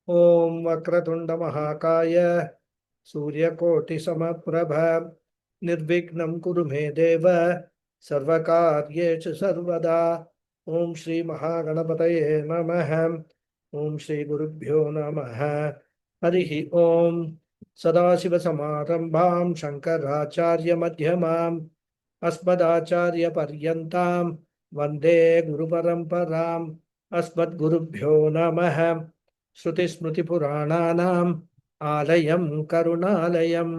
ओम वक्रतुंड महाकाय सूर्यकोटि समप्रभ निर्विघ्नं कुरु मे देव सर्वकार्येषु सर्वदा। ओम श्री महागणपतये नमः। ओम श्री गुरुभ्यो नमः। हरिः ओम। सदाशिवसमारम्भां शंकराचार्य मध्यमाम् अस्मदाचार्यपर्यन्तां वन्दे गुरुपरम्पराम्। अस्मद्गुरुभ्यो नमः। श्रुतिस्मृतिपुराणानाम् आलयं करुणालयं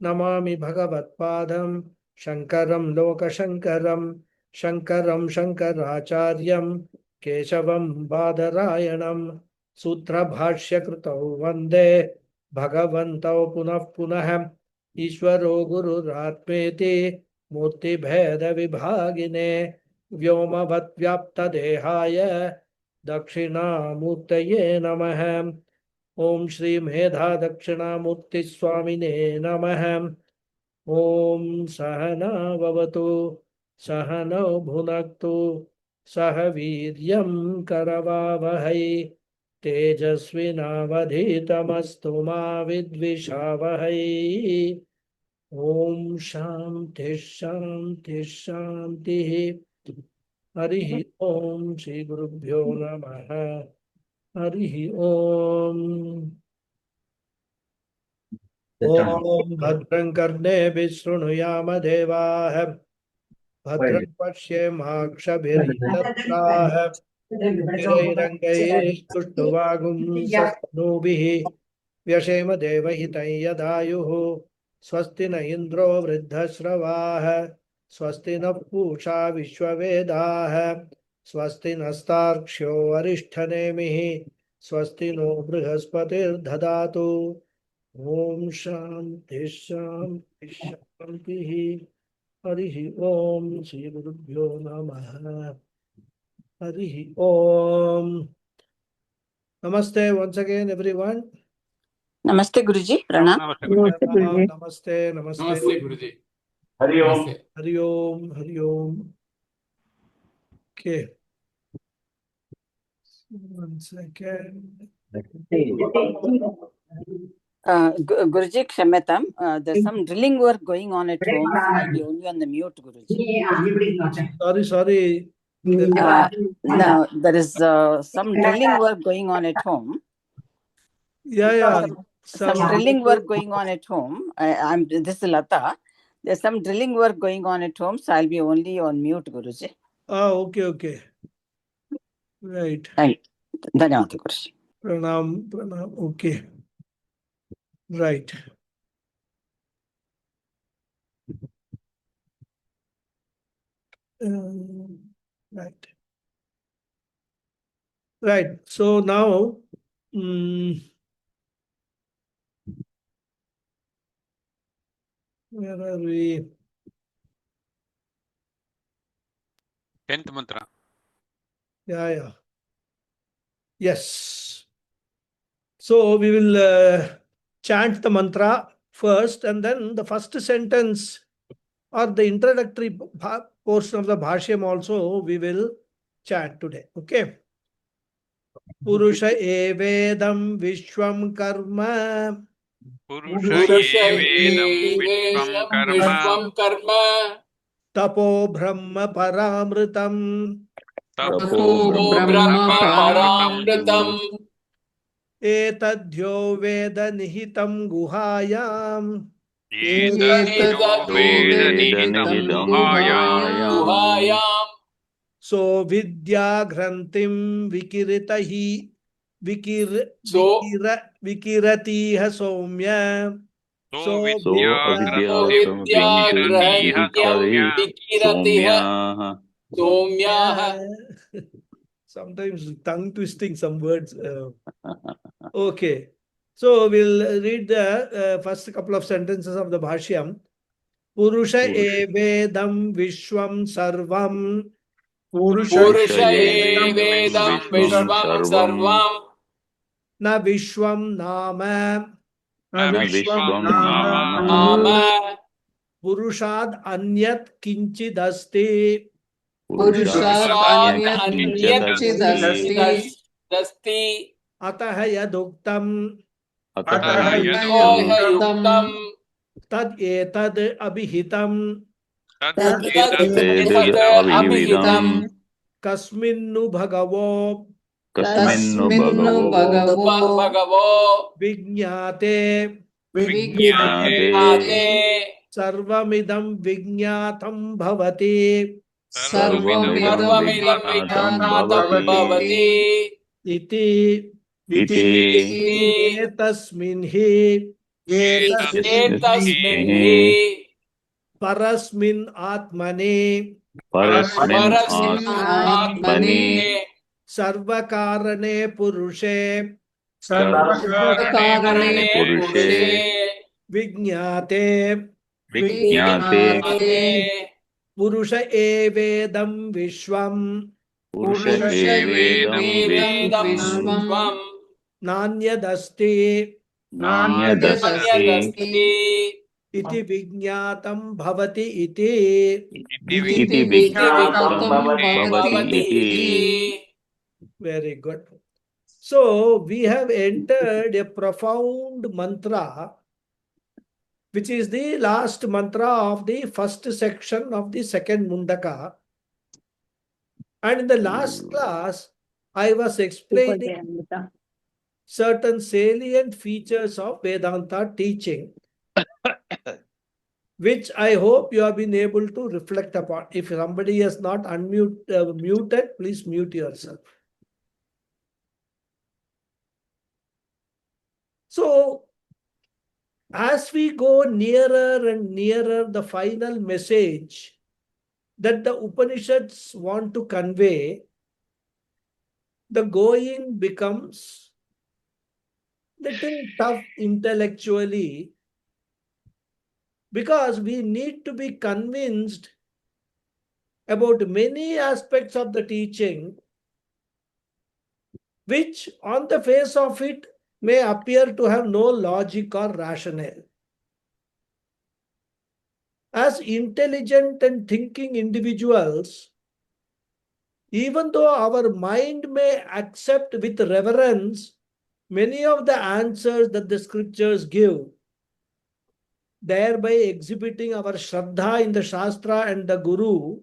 नमामि भगवत्पादं शङ्करं लोकशङ्करं। शङ्करं शङ्कराचार्यं केशवं बादरायणं सूत्रभाष्यकृतौ वन्दे भगवन्तौ पुनः पुनः। ईश्वरो गुरुरात्मेति मूर्तिभेदविभागिने व्योमवद्व्याप्तदेहाय दक्षिणामूर्तये नमः। ओम श्री मेधा दक्षिणामूर्ति स्वामिने नमः। ओम सहना भवतु सहनौ भुनक्तु सह वीर्यं करवावहै तेजस्विनावधीतमस्तु मा विद्विषावहै। ओम शांति शांति शांति। हरिः ओम श्री गुरुभ्यो नमः। हरिः ओम। ओम भद्रं कर्णेभिः शृणुयाम देवाः भद्रं पश्येमाक्षभिर्यजत्राः स्थिरैरङ्गैस्तुष्टुवागुंसस्तनूभिः व्यशेम देवहितं यदायुः। स्वस्ति न इन्द्रो वृद्धश्रवाः स्वस्ति नः पूषा विश्ववेदाः स्वस्ति नस्तार्क्ष्यो अरिष्ठनेमिः स्वस्ति नो बृहस्पतिर्दधातु। ओम शांति शांति शांति। हरिः ओम श्री गुरुभ्यो नमः। हरिः ओम। नमस्ते once again everyone. नमस्ते गुरुजी, प्रणाम। नमस्ते नमस्ते नमस्ते गुरुजी। हरि ओम। हरि ओम हरि ओम। Okay, one second. Guruji, Kshamyatam, there's some drilling work going on at home, so I'll be only on the mute, Guruji. Sorry. No, there is some drilling work going on at home. Yeah. Some drilling work going on at home. This is Lata. There's some drilling work going on at home, so I'll be only on mute, Guruji. Okay. Right. Dhanyavad, Guruji. Pranam. Okay. Right. Right. So now, where are we? 10th mantra. Yeah. Yes. So we will chant the mantra first, and then the first sentence or the introductory portion of the bhashyam also we will chant today. Okay. Purusha evedam vishwam karma. Purusha evedam vishwam karma. Tapo brahma paramritam. Tapo brahma paramritam. Etadhyo veda nihitam guhayam. Etadhyo veda nihitam guhayam. So vidya grantim vikiratiha soumya. So vidya vikiratiha soumya. Sometimes tongue twisting some words. Okay. So we'll read the first couple of sentences of the bhashyam. Purusha evedam vishwam sarvam. Purusha evedam vishwam sarvam. Na vishwam nama. Nama. Purushad anyat kinchidasti. Purushad anyat kinchidasti. atah yaduktam अतः यदुक्तं tad etad abhihitam तदेतत् अभिहितं kasminnu bhagavo तस्मिन्नु भगवो भगवो vignate विज्ञाते sarvamidam vignatam bhavati सर्वमिदं सर्वमिदं विज्ञातं भवति iti इति etasmin hi एतस्मिन् हि parasmin atmane परस्मिन् आत्मनि sarvakarane purushe सर्वकारणे पुरुषे vignate विज्ञाते purusha evedam vishwam पुरुष एवेदं विश्वम् nanyadasti नान्यदस्ति iti vignatam bhavati iti. इति विज्ञातं भवति इति. Very good. So we have entered a profound mantra, which is the last mantra of the first section of the second Mundaka. And in the last class, I was explaining certain salient features of Vedanta teaching, which I hope you have been able to reflect upon. If somebody has not muted, please mute yourself. So, as we go nearer and nearer the final message that the Upanishads want to convey, the going becomes little tough intellectually, because we need to be convinced about many aspects of the teaching, which on the face of it may appear to have no logic or rationale. As intelligent and thinking individuals, even though our mind may accept with reverence many of the answers that the scriptures give, thereby exhibiting our Shraddha in the Shastra and the Guru,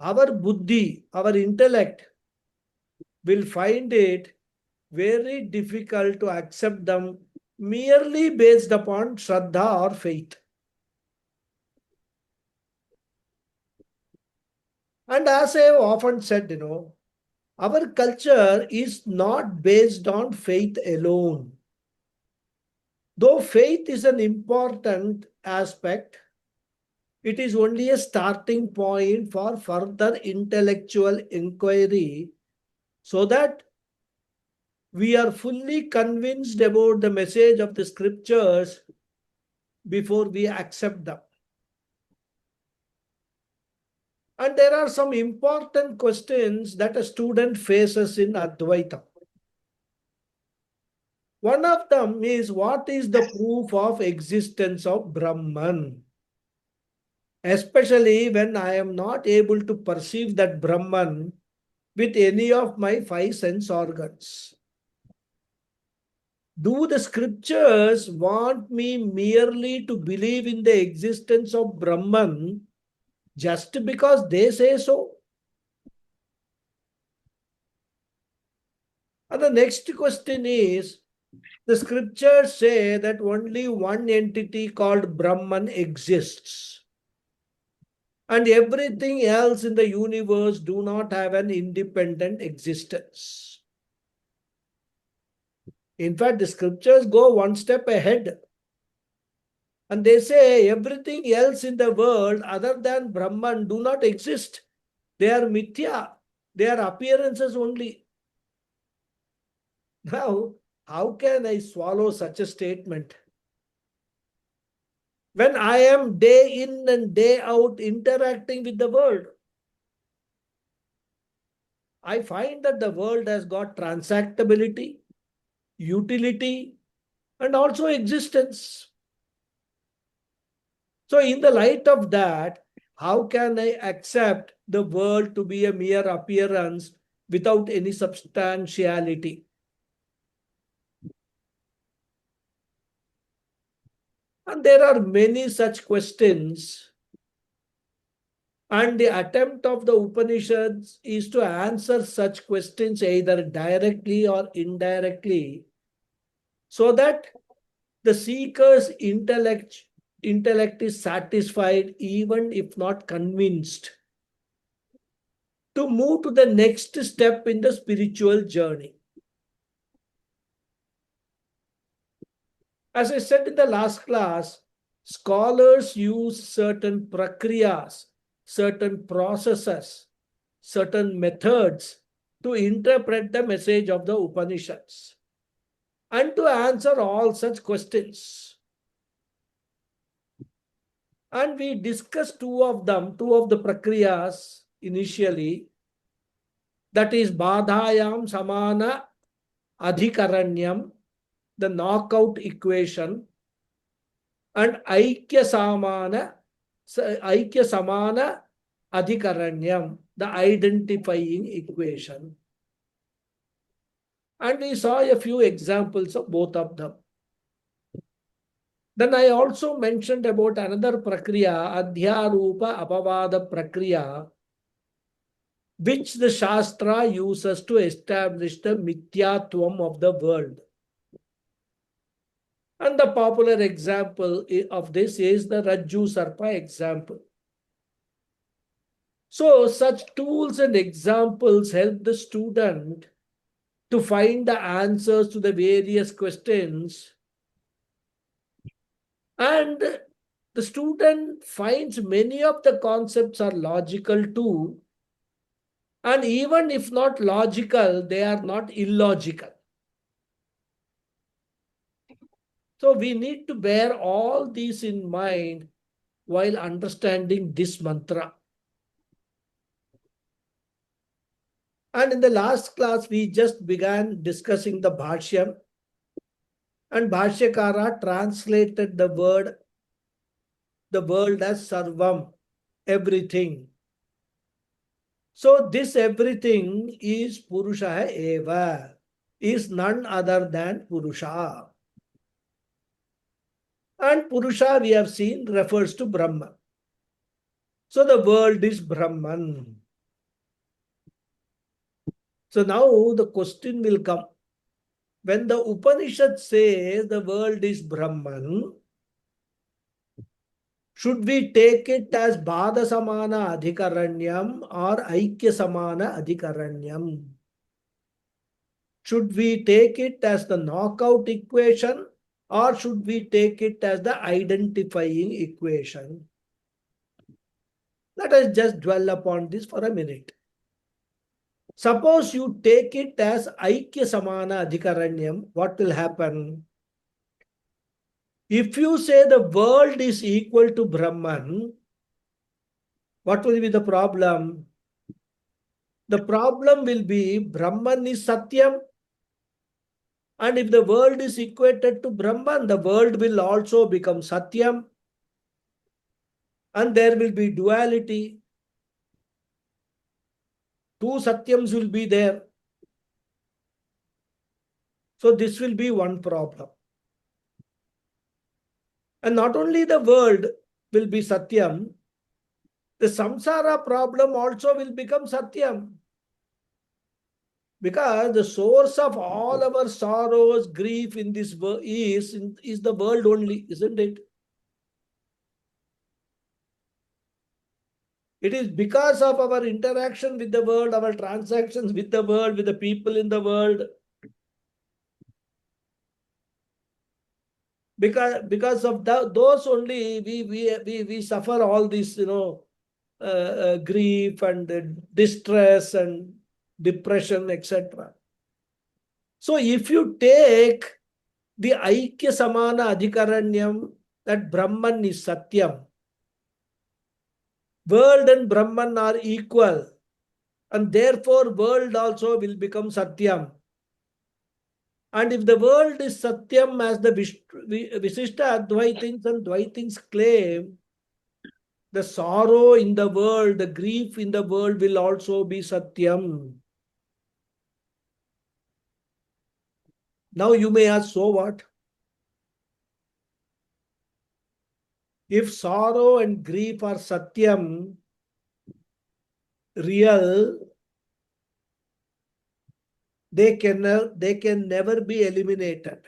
our Buddhi, our intellect, will find it very difficult to accept them merely based upon Shraddha or faith. And as I have often said, our culture is not based on faith alone. Though faith is an important aspect, it is only a starting point for further intellectual inquiry, so that we are fully convinced about the message of the scriptures before we accept them. And there are some important questions that a student faces in Advaita. One of them is, what is the proof of existence of Brahman? Especially when I am not able to perceive that Brahman with any of my five sense organs. Do the scriptures want me merely to believe in the existence of Brahman just because they say so? And the next question is, the scriptures say that only one entity called Brahman exists, and everything else in the universe do not have an independent existence. In fact, the scriptures go one step ahead, and they say everything else in the world other than Brahman do not exist. They are mithya. They are appearances only. Now, how can I swallow such a statement? When I am day in and day out interacting with the world, I find that the world has got transactability, utility, and also existence. So in the light of that, how can I accept the world to be a mere appearance without any substantiality? And there are many such questions. And the attempt of the Upanishads is to answer such questions either directly or indirectly, so that the seeker's intellect is satisfied, even if not convinced, to move to the next step in the spiritual journey. As I said in the last class, scholars use certain prakriyas, certain processes, certain methods to interpret the message of the Upanishads and to answer all such questions. And we discussed two of the prakriyas initially. That is Badhayam Samana Adhikaranyam, the knockout equation, and Aikya Samana Adhikaranyam, the identifying equation. And we saw a few examples of both of them. Then I also mentioned about another prakriya, Adhyarupa Apavada prakriya, which the Shastra uses to establish the mithyatvam of the world. And the popular example of this is the Rajju Sarpa example. So such tools and examples help the student to find the answers to the various questions. And the student finds many of the concepts are logical too. And even if not logical, they are not illogical. So we need to bear all these in mind while understanding this mantra. And in the last class, we just began discussing the Bhashyam. And Bhashyakara translated the world as Sarvam, everything. So this everything is Purusha Eva, is none other than Purusha. And Purusha, we have seen, refers to Brahma. So the world is Brahman. So now the question will come. When the Upanishad says the world is Brahman, should we take it as Bhada Samana Adhikaranyam or Aikya Samana Adhikaranyam? Should we take it as the knockout equation or should we take it as the identifying equation? Let us just dwell upon this for a minute. Suppose you take it as Aikya Samana Adhikaranyam, what will happen? If you say the world is equal to Brahman, what will be the problem? The problem will be Brahman is Satyam. And if the world is equated to Brahman, the world will also become Satyam. And there will be duality. Two Satyams will be there. So this will be one problem. And not only the world will be Satyam, the samsara problem also will become Satyam. Because the source of all our sorrows, grief in this world is the world only, isn't it? It is because of our interaction with the world, our transactions with the world, with the people in the world. Because of those only we suffer all this, grief and distress and depression, etc. So if you take the Aikya Samana Adhikaranyam, that Brahman is Satyam, world and Brahman are equal, and therefore world also will become Satyam. And if the world is Satyam as the Visishta Advaitins and Dvaitins claim, the sorrow in the world, the grief in the world will also be Satyam. Now you may ask, so what? If sorrow and grief are satyam, real, they can never be eliminated.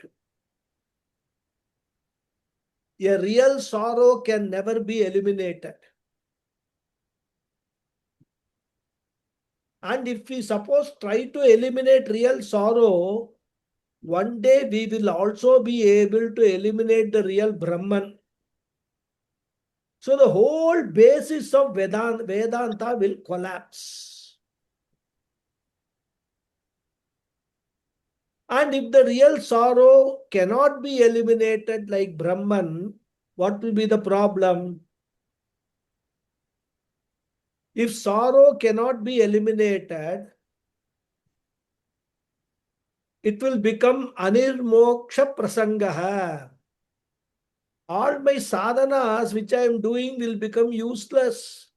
A real sorrow can never be eliminated. And if we suppose try to eliminate real sorrow, one day we will also be able to eliminate the real Brahman. So the whole basis of Vedanta will collapse. And if the real sorrow cannot be eliminated like Brahman, what will be the problem? If sorrow cannot be eliminated, it will become anirmoksha prasangaha. All my sadhanas which I am doing will become useless.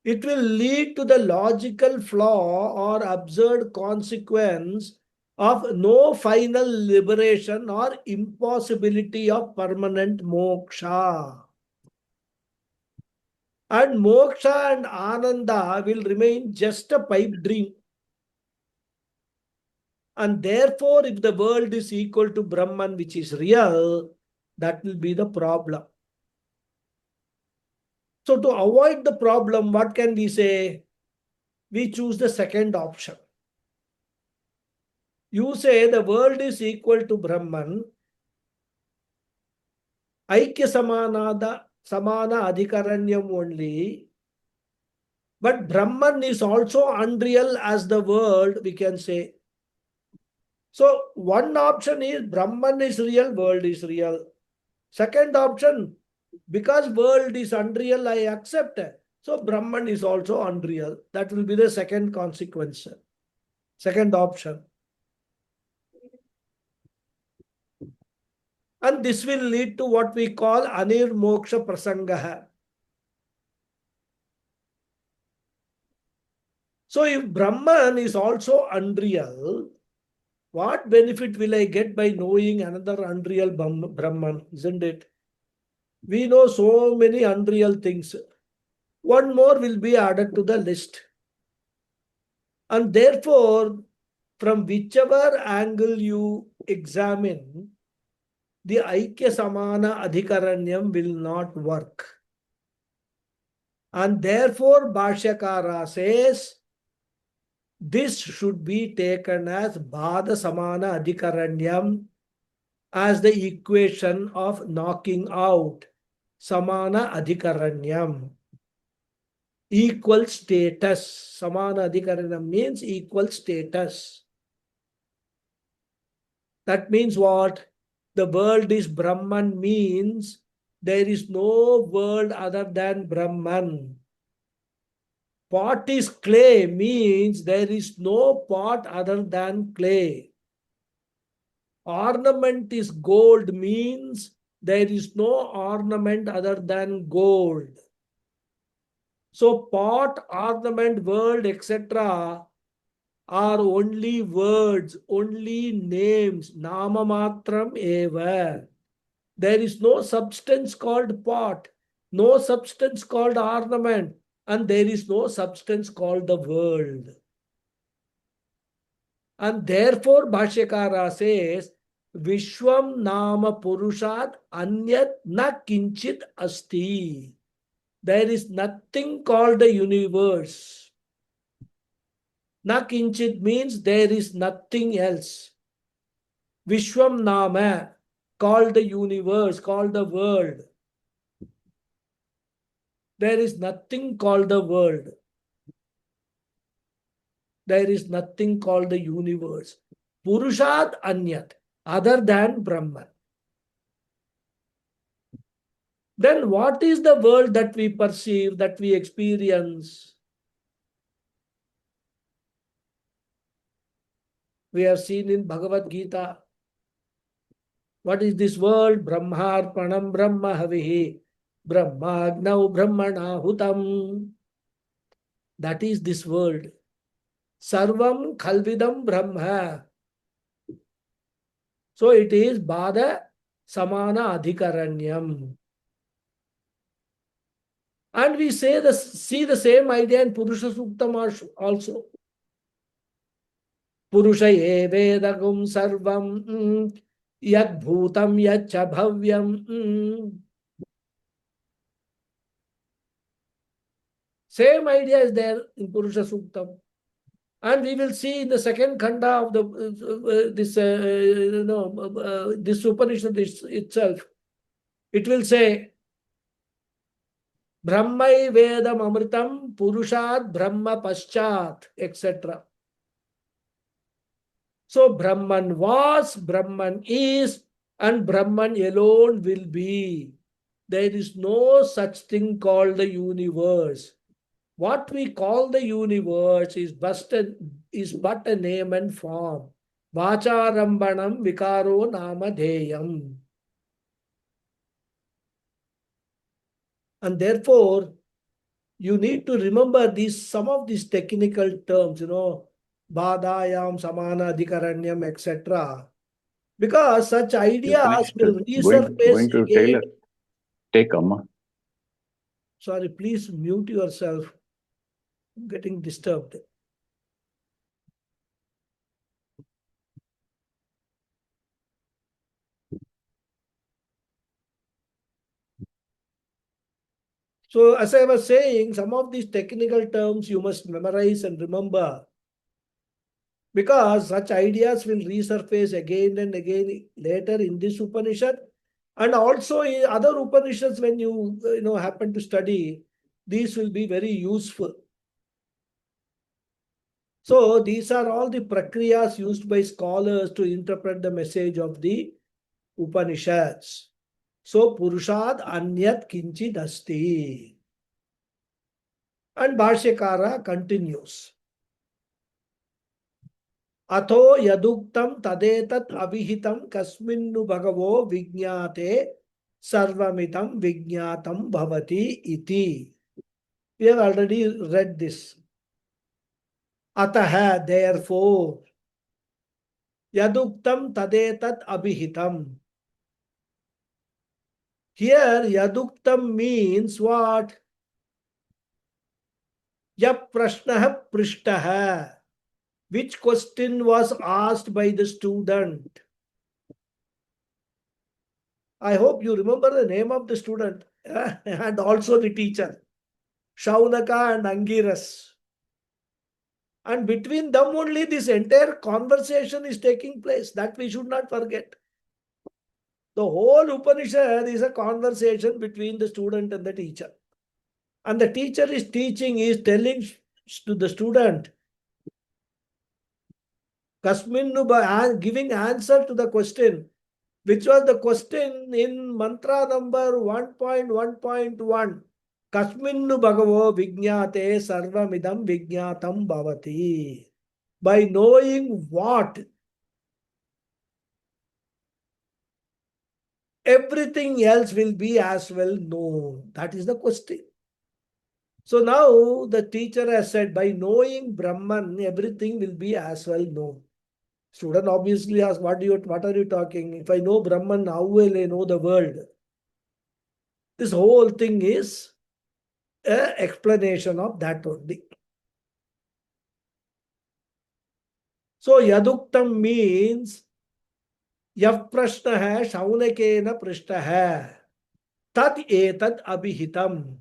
It will lead to the logical flaw or absurd consequence of no final liberation or impossibility of permanent moksha. And moksha and ananda will remain just a pipe dream. And therefore, if the world is equal to Brahman, which is real, that will be the problem. So to avoid the problem, what can we say? We choose the second option. You say the world is equal to Brahman. Aikya samana adhikaranyam only. But Brahman is also unreal as the world, we can say. So one option is Brahman is real, world is real. Second option, because world is unreal, I accept. So Brahman is also unreal. That will be the second consequence. Second option. And this will lead to what we call anirmoksha prasangaha. So if Brahman is also unreal, what benefit will I get by knowing another unreal Brahman, isn't it? We know so many unreal things. One more will be added to the list. And therefore, from whichever angle you examine, the Aikya Samana Adhikaranyam will not work. And therefore, Bhashyakara says, this should be taken as Bhada Samana Adhikaranyam as the equation of knocking out Samana Adhikaranyam. Equal status. Samana Adhikaranyam means equal status. That means what? The world is Brahman means there is no world other than Brahman. Pot is clay means there is no pot other than clay. Ornament is gold means there is no ornament other than gold. So pot, ornament, world, etc. are only words, only names. Nama matram eva. There is no substance called pot, no substance called ornament, and there is no substance called the world. And therefore, Bhashyakara says, Vishwam nama purushat anyat na kinchit asti. There is nothing called the universe. Na kinchit means there is nothing else. Vishwam nama, called the universe, called the world. There is nothing called the world. There is nothing called the universe. Purushat anyat, other than Brahman. Then what is the world that we perceive, that we experience? We have seen in Bhagavad Gita. What is this world? Brahmarpanam Brahma Havihi. Brahmagnau Brahmana Hutam. That is this world. Sarvam Khalvidam Brahma. So it is Bhada samana adhikaranyam. And we see the same idea in Purusha Suktam also. Purusha evedagum sarvam yad bhutam yacha bhavyam. Same idea is there in Purusha Suktam. And we will see in the second khanda of this Upanishad itself. It will say, Brahmai Vedam Amritam Purushat Brahma Paschat, etc. So Brahman was, Brahman is, and Brahman alone will be. There is no such thing called the universe. What we call the universe is but a name and form. Vacharambanam vikaro namadheyam. And therefore, you need to remember some of these technical terms, Badayam, Samana, Adhikaranyam, etc. Because such ideas will resurface going to again. Taylor. Take Amma. Sorry, please mute yourself. I'm getting disturbed. So as I was saying, some of these technical terms you must memorize and remember, because such ideas will resurface again and again later in this Upanishad, and also in other Upanishads when you happen to study, these will be very useful. So these are all the prakriyas used by scholars to interpret the message of the Upanishads. So Purushad Anyat Kinchid Asti. And Bhashyakara continues. Atho yaduktam tadetat avihitam kasminnu bhagavo vijñate sarvamitam vijñatam bhavati iti. We have already read this. Ataha, therefore, yaduktam tadetat avihitam. Here, yaduktam means what? Yap prashnaha prishtaha. Which question was asked by the student? I hope you remember the name of the student and also the teacher, Shaunaka and Angiras. And between them only this entire conversation is taking place. That we should not forget. The whole Upanishad is a conversation between the student and the teacher. And the teacher is teaching, is telling to the student, Kasminnu, giving answer to the question, which was the question in mantra number 1.1.1. Kasminnu bhagavo vijñate sarvamidam vijñatam bhavati. By knowing what? Everything else will be as well known. That is the question. So now the teacher has said, by knowing Brahman, everything will be as well known. Student obviously asks, what are you talking? If I know Brahman, how will I know the world? This whole thing is an explanation of that only. So yaduktam means yav prashna hai shaunakena prashta hai tad etad abhihitam.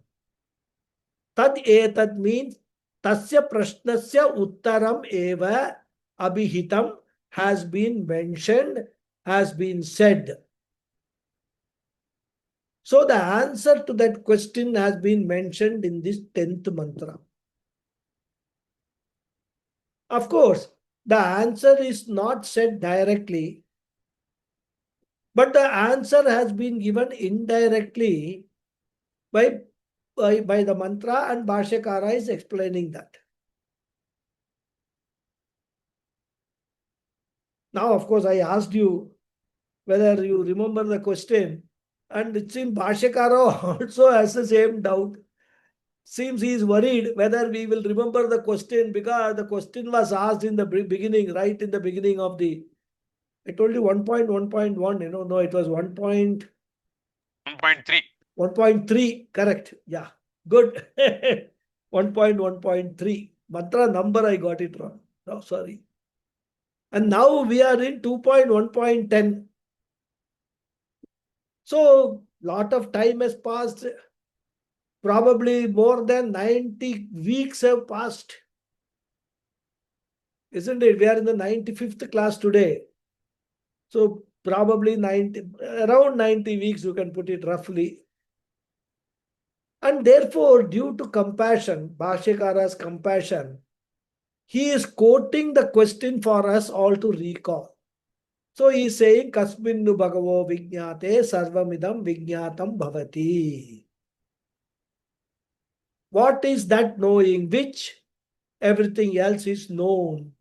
Tad etad means tasya prashnasya uttaram eva abhihitam has been mentioned, has been said. So the answer to that question has been mentioned in this 10th mantra. Of course, the answer is not said directly, but the answer has been given indirectly by the mantra, and Bhashyakara is explaining that. Now, of course, I asked you whether you remember the question, and it seems Bhashyakara also has the same doubt. Seems he is worried whether we will remember the question, because the question was asked in the beginning, right in the beginning of the I told you 1.1.1, no, it was 1.3. 1.3, correct. Yeah, good. 1.1.3. Mantra number, I got it wrong. No, sorry. And now we are in 2.1.10. So, lot of time has passed. Probably more than 90 weeks have passed. Isn't it? We are in the 95th class today. So, probably around 90 weeks, you can put it roughly. And therefore, due to compassion, Bhashyakara's compassion, he is quoting the question for us all to recall. So he is saying, Kasminnu Bhagavo Vijñate Sarvamidam Vijñatam Bhavati. What is that knowing which everything else is known?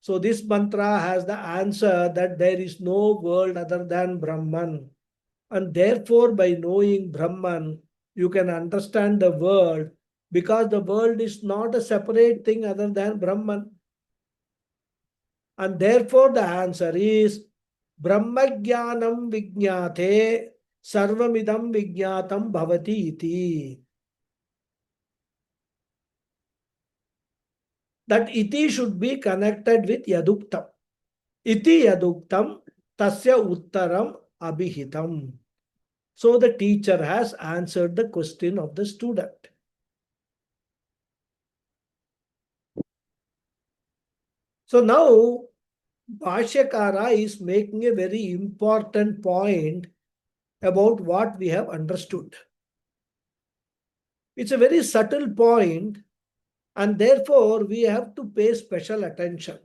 So this mantra has the answer that there is no world other than Brahman. And therefore, by knowing Brahman, you can understand the world, because the world is not a separate thing other than Brahman. And therefore, the answer is Brahmajnanam Vijñate Sarvamidam Vijñatam Bhavati iti. That iti should be connected with Yaduktam. Iti Yaduktam Tasya Uttaram Abhihitam. So the teacher has answered the question of the student. So now Bhashyakara is making a very important point about what we have understood. It's a very subtle point, and therefore we have to pay special attention.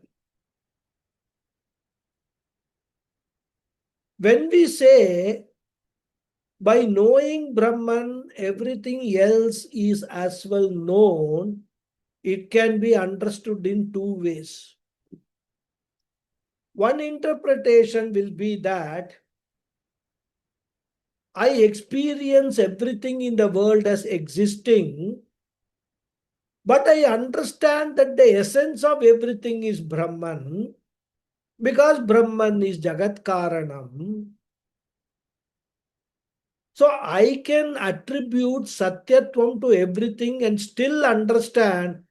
When we say, by knowing Brahman, everything else is as well known, it can be understood in two ways. One interpretation will be that I experience everything in the world as existing, but I understand that the essence of everything is Brahman, because Brahman is Jagat Karanam. So I can attribute Satyatvam to everything and still understand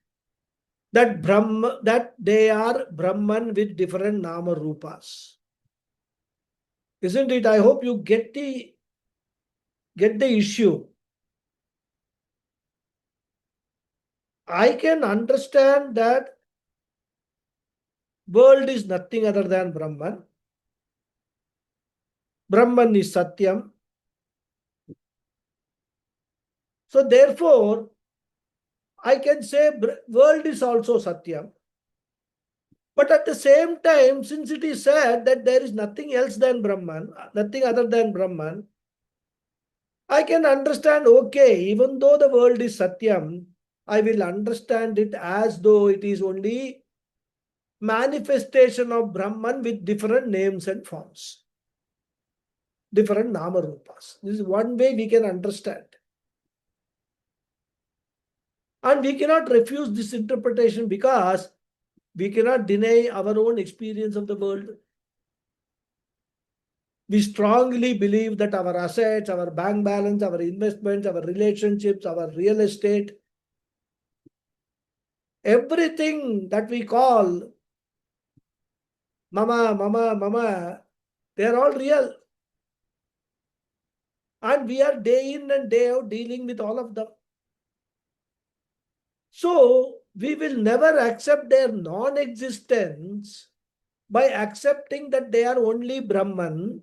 that they are Brahman with different Nama Rupas. Isn't it? I hope you get the issue. I can understand that world is nothing other than Brahman. Brahman is Satyam. So therefore, I can say world is also Satyam. But at the same time, since it is said that there is nothing else than Brahman, nothing other than Brahman, I can understand, okay, even though the world is Satyam, I will understand it as though it is only manifestation of Brahman with different names and forms. Different Nama Rupas. This is one way we can understand. And we cannot refuse this interpretation because we cannot deny our own experience of the world. We strongly believe that our assets, our bank balance, our investments, our relationships, our real estate, everything that we call mama, they are all real. And we are day in and day out dealing with all of them. So we will never accept their non-existence by accepting that they are only Brahman,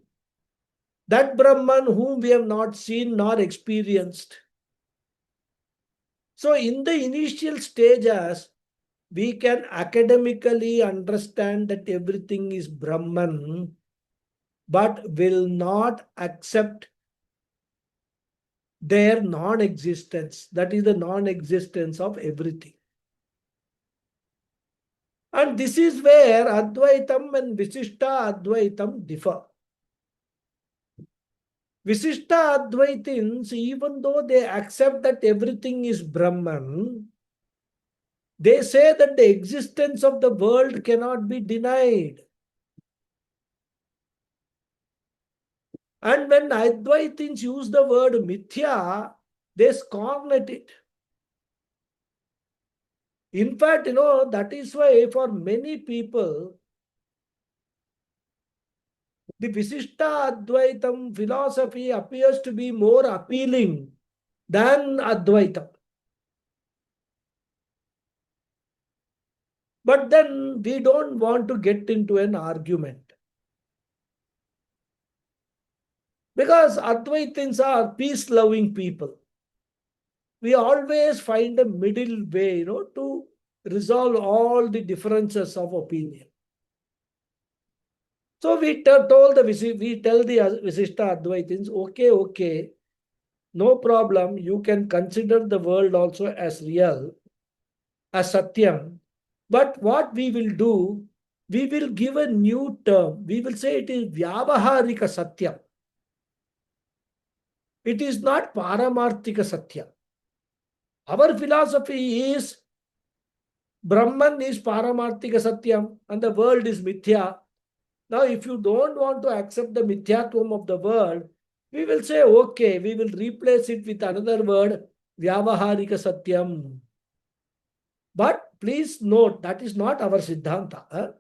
that Brahman whom we have not seen nor experienced. So in the initial stages, we can academically understand that everything is Brahman, but will not accept their non-existence. That is the non-existence of everything. And this is where Advaitam and Visishta Advaitam differ. Visishta Advaitins, even though they accept that everything is Brahman, they say that the existence of the world cannot be denied. And when Advaitins use the word mithya, they scorn at it. In fact, that is why for many people, the Visishta Advaitam philosophy appears to be more appealing than Advaitam. But then we don't want to get into an argument. Because Advaitins are peace-loving people. We always find a middle way, to resolve all the differences of opinion. So we tell the Visishta Advaitins, okay, no problem. You can consider the world also as real, as Satyam. But what we will do, we will give a new term. We will say it is Vyavaharika Satyam. It is not Paramarthika Satyam. Our philosophy is Brahman is Paramarthika Satyam and the world is Mithya. Now, if you don't want to accept the Mithyatvam of the world, we will say, okay, we will replace it with another word, Vyavaharika Satyam. But please note, that is not our Siddhanta.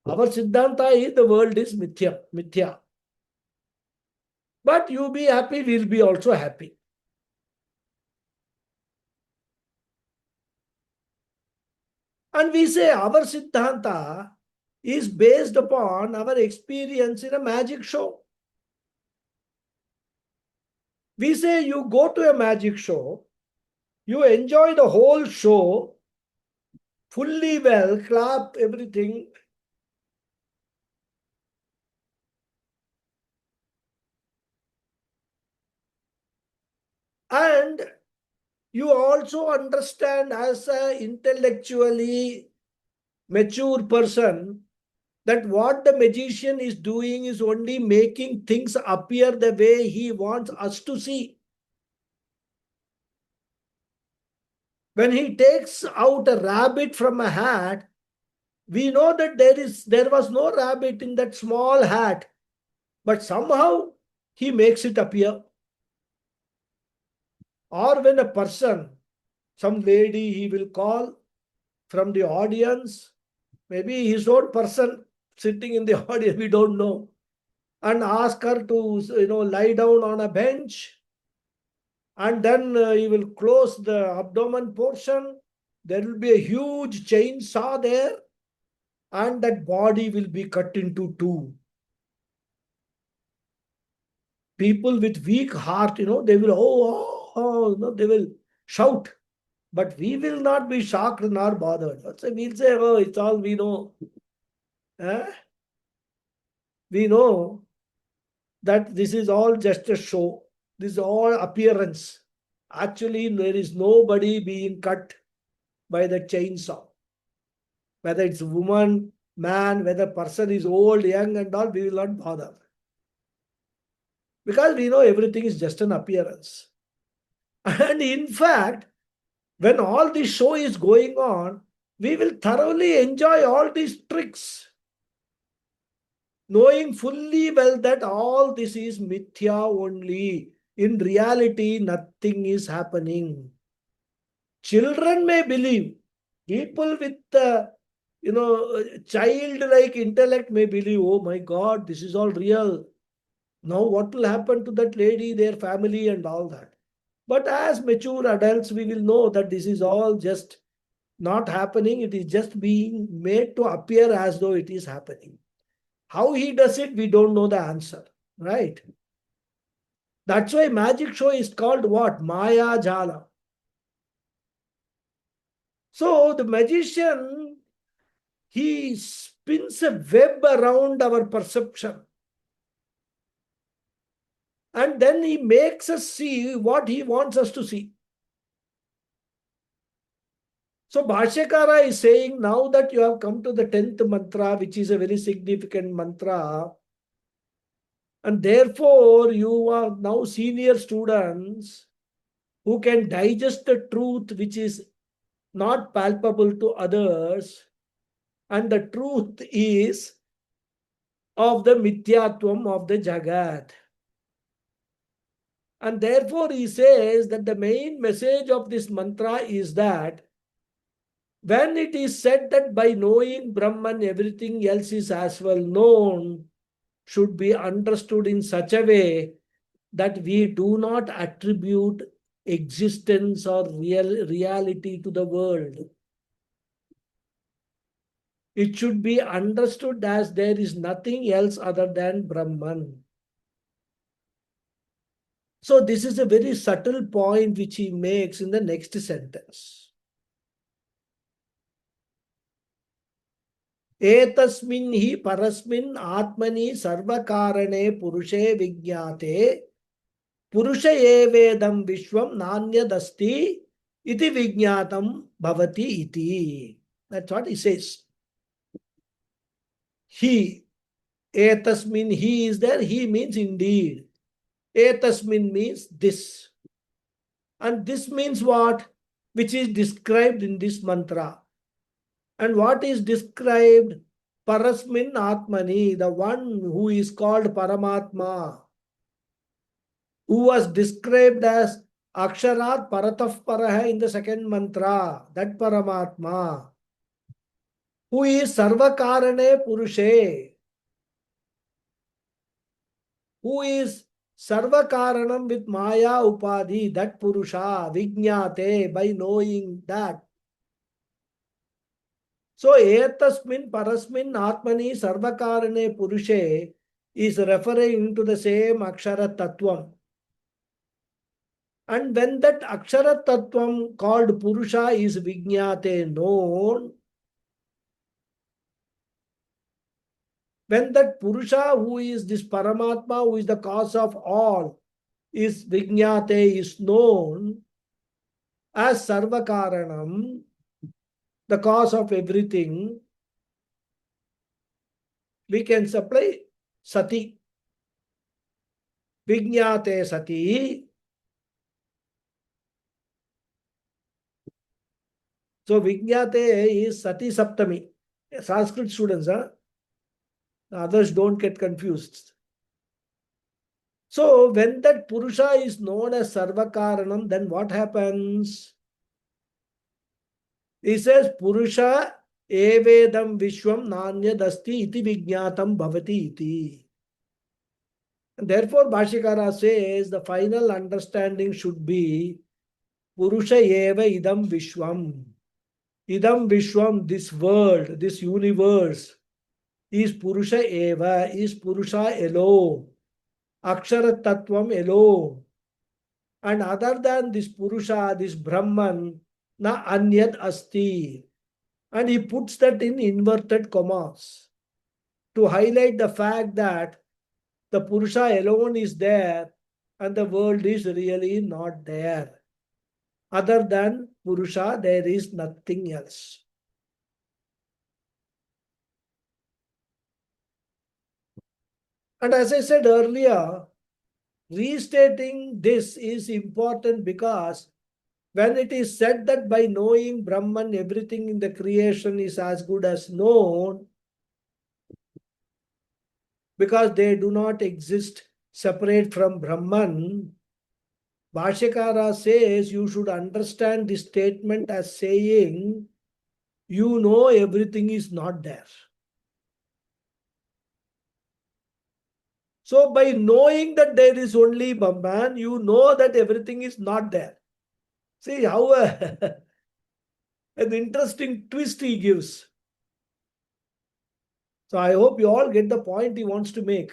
Our Siddhanta is the world is Mithya. But you be happy, we'll be also happy. And we say our Siddhanta is based upon our experience in a magic show. We say you go to a magic show, you enjoy the whole show fully well, clap, everything. And you also understand as an intellectually mature person that what the magician is doing is only making things appear the way he wants us to see. When he takes out a rabbit from a hat, we know that there was no rabbit in that small hat, but somehow he makes it appear. Or when a person, some lady he will call from the audience, maybe his own person sitting in the audience, we don't know, and ask her to lie down on a bench, and then he will close the abdomen portion. There will be a huge chainsaw there, and that body will be cut into two. People with weak heart, they will, they will shout. But we will not be shocked nor bothered. We'll say, oh, it's all we know. We know that this is all just a show. This is all appearance. Actually, there is nobody being cut by the chainsaw. Whether it's woman, man, whether person is old, young and all, we will not bother. Because we know everything is just an appearance. And in fact, when all this show is going on, we will thoroughly enjoy all these tricks, knowing fully well that all this is mithya only. In reality, nothing is happening. Children may believe. People with childlike intellect may believe, oh my God, this is all real. Now what will happen to that lady, their family and all that? But as mature adults, we will know that this is all just not happening. It is just being made to appear as though it is happening. How he does it, we don't know the answer, right? That's why magic show is called what? Maya Jala. So the magician, he spins a web around our perception. And then he makes us see what he wants us to see. So Bhashyakara is saying, now that you have come to the 10th mantra, which is a very significant mantra, and therefore you are now senior students who can digest the truth which is not palpable to others, and the truth is of the mithyatvam of the Jagat. And therefore he says that the main message of this mantra is that when it is said that by knowing Brahman everything else is as well known, should be understood in such a way that we do not attribute existence or reality to the world. It should be understood as there is nothing else other than Brahman. So this is a very subtle point which he makes in the next sentence. एतस्मिन् हि परस्मिन् आत्मनि सर्वकारणे पुरुषे विज्ञाते पुरुष एवेदं विश्वं नान्यदस्ति इति विज्ञातं भवति इति. That's what he says. He, etasmin, he is there, he means indeed. Etasmin means this. And this means what? Which is described in this mantra. And what is described? Parasmin Atmani, the one who is called Paramatma, who was described as Aksharat Parataf Paraha in the second mantra, that Paramatma, who is Sarvakarane Purushe, who is Sarvakaranam with Maya Upadhi, that Purusha, Vijñate, by knowing that. So, etasmin parasmin atmani sarvakarane purushe is referring to the same Akshara Tattvam. And when that Akshara Tattvam called Purusha is Vijñate, known, when that Purusha who is this Paramatma, who is the cause of all, is Vijñate, is known as Sarvakaranam, the cause of everything, we can supply sati. Vijñate sati. So Vijñate is sati saptami. Sanskrit students, others don't get confused. So when that Purusha is known as Sarvakaranam, then what happens? He says, Purusha evedam vishwam nanyadasti iti vijñatam bhavati iti. And therefore, Bhashyakara says the final understanding should be Purusha eva idam vishwam. Idam vishwam, this world, this universe, is Purusha eva, is Purusha alone. Akshara Tattvam alone. And other than this Purusha, this Brahman, na anyad asti. And he puts that in inverted commas to highlight the fact that the Purusha alone is there and the world is really not there. Other than Purusha, there is nothing else. And as I said earlier, restating this is important because when it is said that by knowing Brahman, everything in the creation is as good as known, because they do not exist separate from Brahman, Bhashyakara says you should understand this statement as saying, you know everything is not there. So by knowing that there is only Brahman, you know that everything is not there. See how an interesting twist he gives. So I hope you all get the point he wants to make.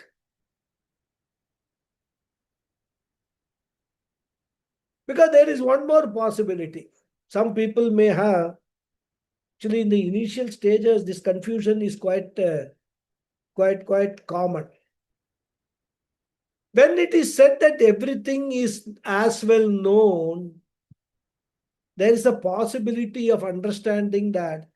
Because there is one more possibility. Some people may have, actually in the initial stages, this confusion is quite common. When it is said that everything is as well known, there is a possibility of understanding that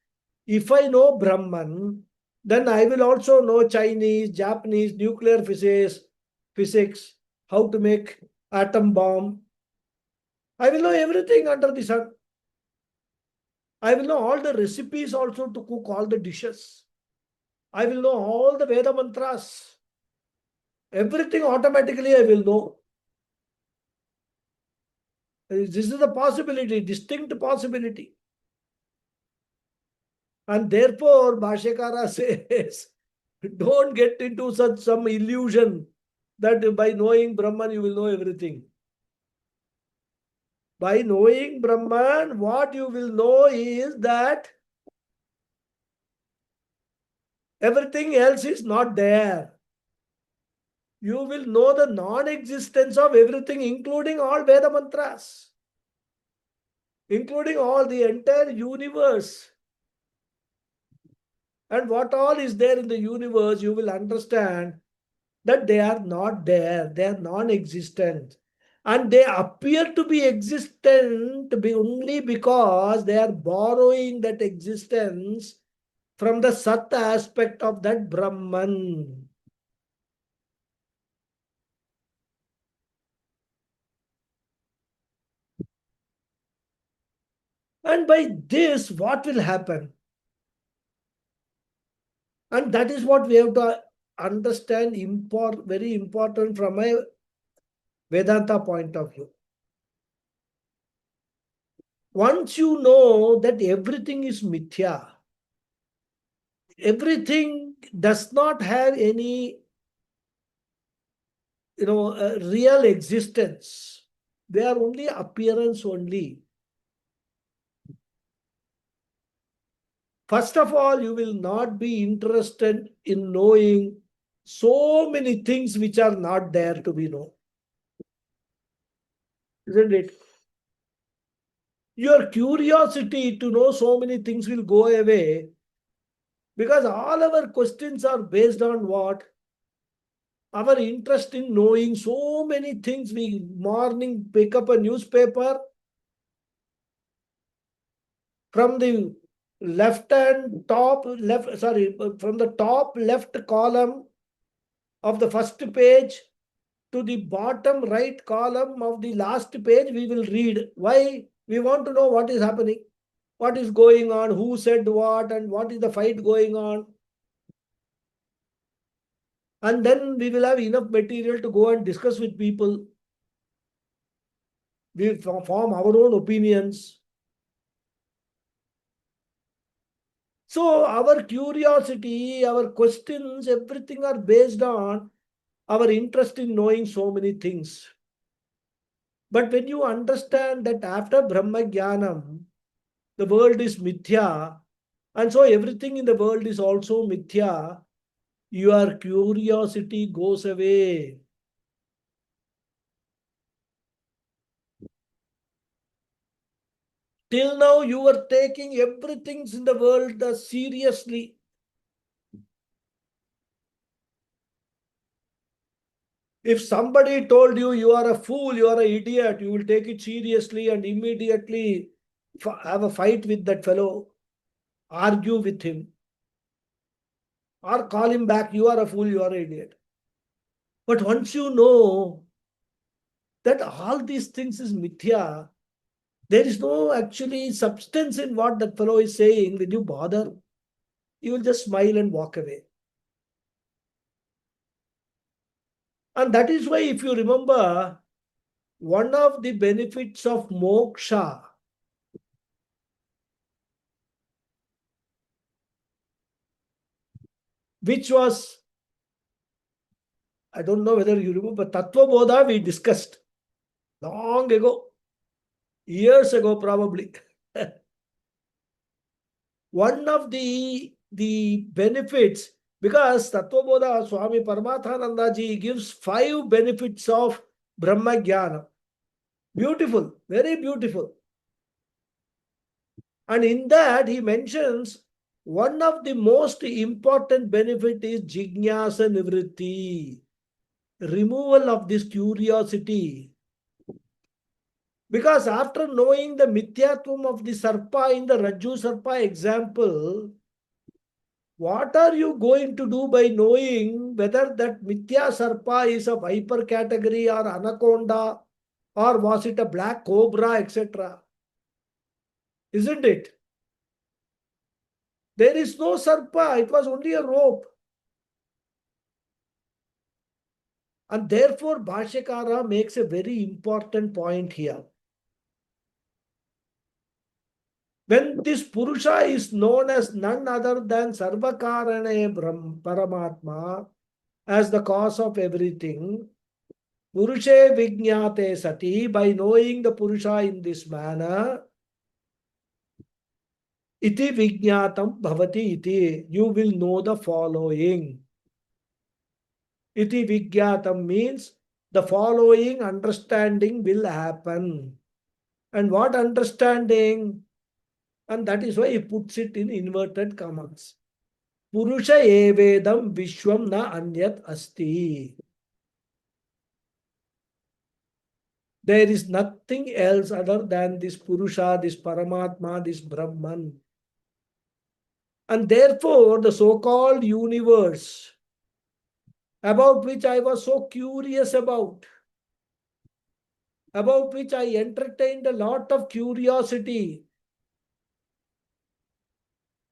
if I know Brahman, then I will also know Chinese, Japanese, nuclear physics, how to make atom bomb. I will know everything under the sun. I will know all the recipes also to cook all the dishes. I will know all the Veda mantras. Everything automatically I will know. This is a possibility, distinct possibility. And therefore, Bhashyakara says, don't get into such some illusion that by knowing Brahman you will know everything. By knowing Brahman, what you will know is that everything else is not there. You will know the non-existence of everything, including all Veda mantras, including all the entire universe. And what all is there in the universe, you will understand that they are not there, they are non-existent. And they appear to be existent only because they are borrowing that existence from the Sat aspect of that Brahman. And by this, what will happen? And that is what we have to understand, very important from a Vedanta point of view. Once you know that everything is mithya, everything does not have any real existence. They are only appearance only. First of all, you will not be interested in knowing so many things which are not there to be known. Isn't it? Your curiosity to know so many things will go away because all our questions are based on what? Our interest in knowing so many things. We morning pick up a newspaper, from the from the top left column of the first page to the bottom right column of the last page, we will read. Why? We want to know what is happening, what is going on, who said what, and what is the fight going on. And then we will have enough material to go and discuss with people. We form our own opinions. So our curiosity, our questions, everything are based on our interest in knowing so many things. But when you understand that after Brahma Jnanam, the world is mithya, and so everything in the world is also mithya, your curiosity goes away. Till now, you were taking everything in the world seriously. If somebody told you you are a fool, you are an idiot, you will take it seriously and immediately have a fight with that fellow, argue with him, or call him back, you are a fool, you are an idiot. But once you know that all these things is mithya, there is no actually substance in what that fellow is saying. When you bother, you will just smile and walk away. And that is why, if you remember, one of the benefits of moksha which was, I don't know whether you remember, Tattva Bodha we discussed long ago, years ago probably. One of the benefits, because Tattva Bodha Swami Paramathananda ji gives 5 benefits of Brahma Jnana. Beautiful, very beautiful. And in that he mentions one of the most important benefit is Jignasa Nivritti, removal of this curiosity. Because after knowing the mithyatvam of the sarpa in the Rajju sarpa example, what are you going to do by knowing whether that mithya sarpa is a viper category or anaconda, or was it a black cobra, etc.? Isn't it? There is no sarpa, it was only a rope. And therefore, Bhashyakara makes a very important point here. When this Purusha is known as none other than Sarvakarane Paramatma, as the cause of everything, Purushe Vijñate Sati, by knowing the Purusha in this manner, iti Vijñatam Bhavati iti, you will know the following. Iti Vijñatam means the following understanding will happen. And what understanding? And that is why he puts it in inverted commas. Purusha evedam vishwam na anyat asti. There is nothing else other than this Purusha, this Paramatma, this Brahman. And therefore, the so-called universe, about which I was so curious about which I entertained a lot of curiosity,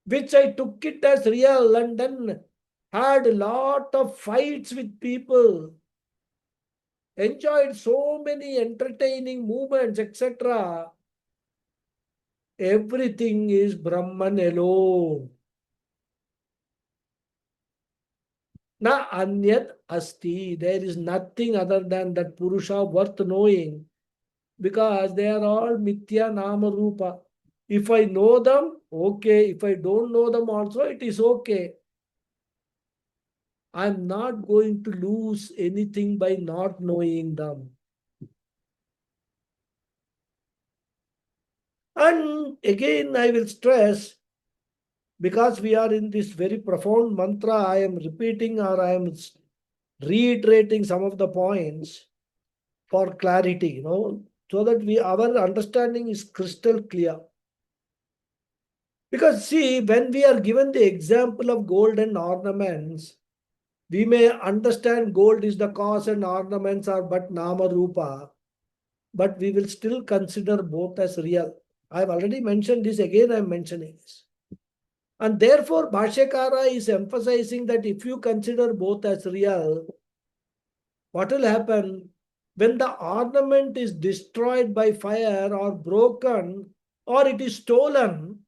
which I took it as real and then had a lot of fights with people, enjoyed so many entertaining moments, etc. Everything is Brahman alone. Na anyat asti. There is nothing other than that Purusha worth knowing, because they are all Mithya Nama Rupa. If I know them, okay. If I don't know them also, it is okay. I'm not going to lose anything by not knowing them. And again, I will stress, because we are in this very profound mantra, I am repeating or I am reiterating some of the points for clarity, so that our understanding is crystal clear. Because see, when we are given the example of gold and ornaments, we may understand gold is the cause and ornaments are but Nama Rupa, but we will still consider both as real. I have already mentioned this, again I am mentioning this. And therefore, Bhashyakara is emphasizing that if you consider both as real, what will happen? When the ornament is destroyed by fire or broken or it is stolen,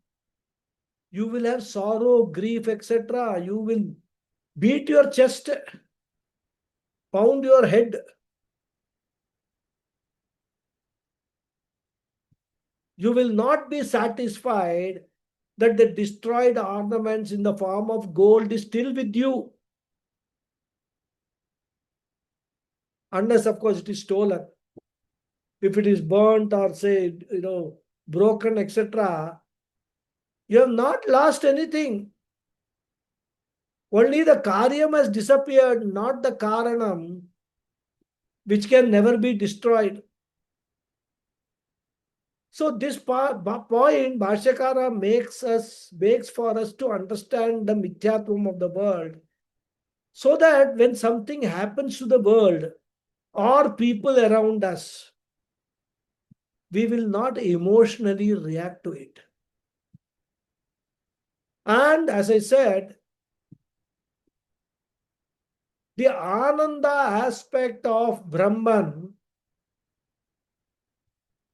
you will have sorrow, grief, etc. You will beat your chest, pound your head. You will not be satisfied that the destroyed ornaments in the form of gold is still with you. Unless, of course, it is stolen. If it is burnt or say, broken, etc., you have not lost anything. Only the karyam has disappeared, not the karanam, which can never be destroyed. So this point, Bhashyakara makes for us to understand the mithyatvam of the world, so that when something happens to the world or people around us, we will not emotionally react to it. And as I said, the Ananda aspect of Brahman,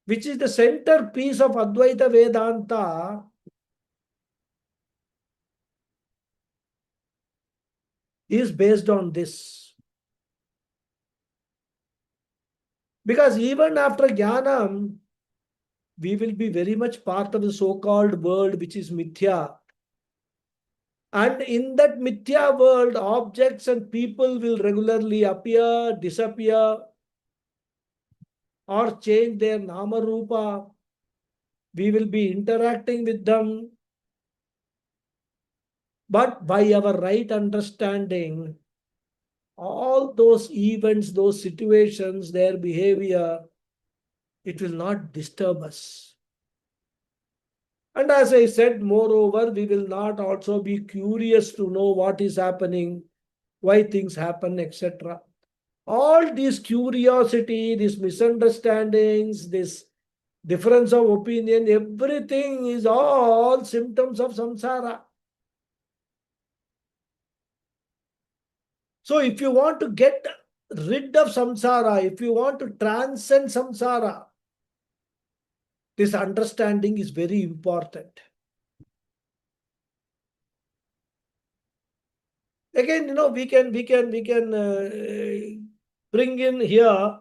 which is the centerpiece of Advaita Vedanta, is based on this. Because even after Jnanam, we will be very much part of the so-called world which is Mithya. And in that Mithya world, objects and people will regularly appear, disappear, or change their Nama Rupa. We will be interacting with them. But by our right understanding, all those events, those situations, their behavior, it will not disturb us. And as I said, moreover, we will not also be curious to know what is happening, why things happen, etc. All this curiosity, these misunderstandings, this difference of opinion, everything is all symptoms of samsara. So if you want to get rid of samsara, if you want to transcend samsara, This understanding is very important. Again, we can bring in here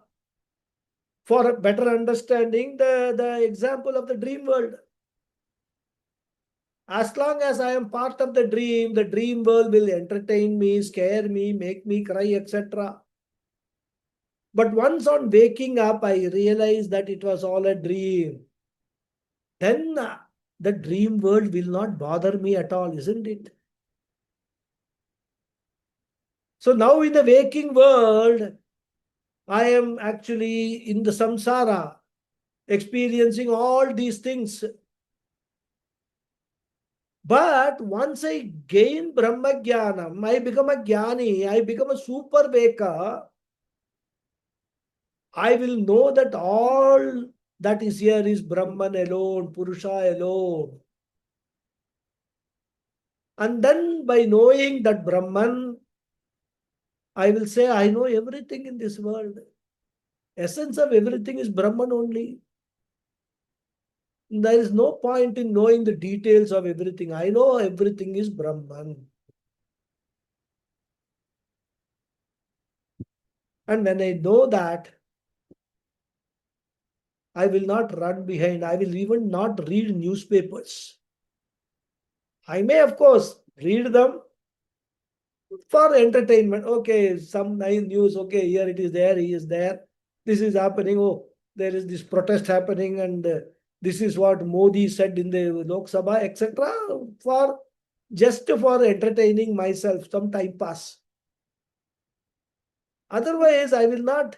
for a better understanding the example of the dream world. As long as I am part of the dream world will entertain me, scare me, make me cry, etc. But once on waking up, I realize that it was all a dream. Then the dream world will not bother me at all, isn't it? So now in the waking world, I am actually in the samsara, experiencing all these things. But once I gain Brahma Jnanam, I become a Jnani, I become a super waker, I will know that all that is here is Brahman alone, Purusha alone. And then by knowing that Brahman, I will say, I know everything in this world. Essence of everything is Brahman only. There is no point in knowing the details of everything. I know everything is Brahman. And when I know that, I will not run behind. I will even not read newspapers. I may, of course, read them for entertainment. Okay, some nice news. Okay, here it is there. He is there. This is happening. Oh, there is this protest happening, and this is what Modi said in the Lok Sabha, etc. Just for entertaining myself, some time pass. Otherwise, I will not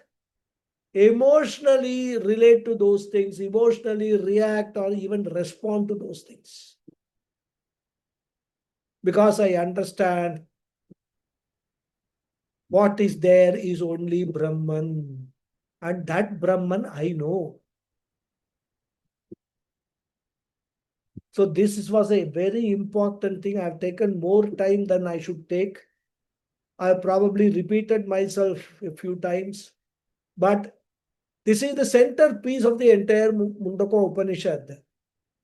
emotionally relate to those things, emotionally react or even respond to those things. Because I understand what is there is only Brahman. And that Brahman I know. So this was a very important thing. I've taken more time than I should take. I probably repeated myself a few times. But this is the centerpiece of the entire Mundakopanishad,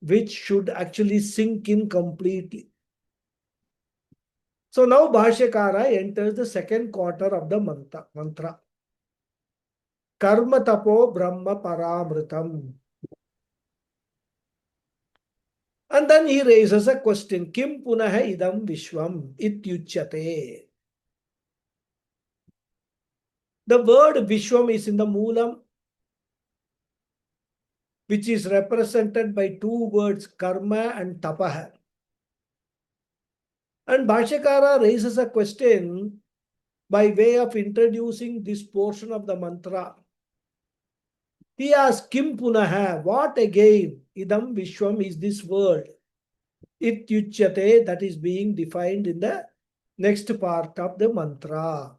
which should actually sink in completely. So now Bhashyakara enters the second quarter of the mantra. Karma tapo brahma paramritam. And then he raises a question. Kim punaha idam vishwam ityuchyate. The word vishwam is in the moolam, which is represented by two words, karma and tapaha. And Bhashyakara raises a question by way of introducing this portion of the mantra. He asks, Kim punaha, what again? Idam vishwam is this word. Ityuchyate, that is being defined in the next part of the mantra.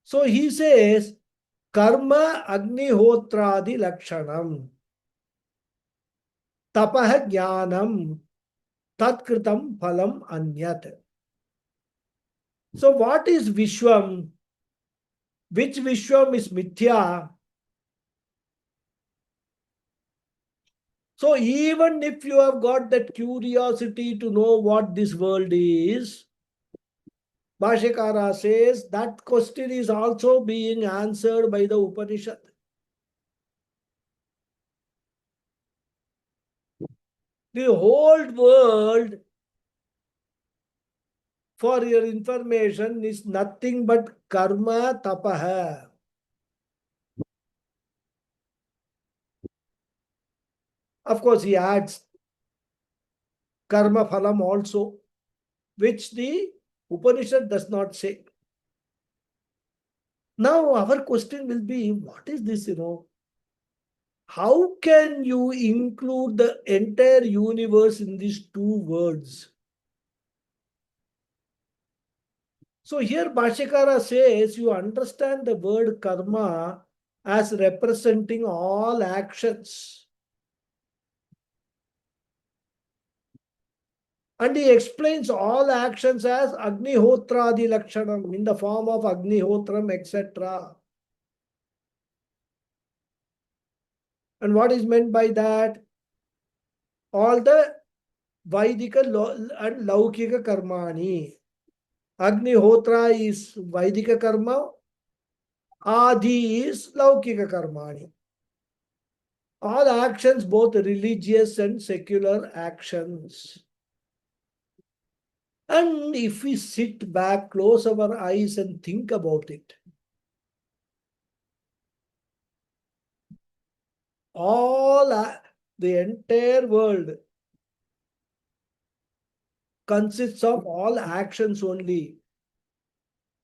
So he says, Karma agnihotradi lakshanam. Tapaha jnanam. Tatkritam phalam anyat. So what is Vishwam? Which Vishwam is Mithya? So even if you have got that curiosity to know what this world is, Bhashyakara says that question is also being answered by the Upanishad. The whole world, for your information, is nothing but karma tapaha. Of course, he adds karma phalam also, which the Upanishad does not say. Now, our question will be, what is this, How can you include the entire universe in these two words? So here Bhashyakara says you understand the word karma as representing all actions. And he explains all actions as Agnihotradi Lakshanam, in the form of Agnihotram, etc. And what is meant by that? All the Vaidika and Laukika Karmani. Agnihotra is Vaidika Karma. Adi is Laukika Karmani. All actions, both religious and secular actions. And if we sit back, close our eyes and think about it, the entire world consists of all actions only,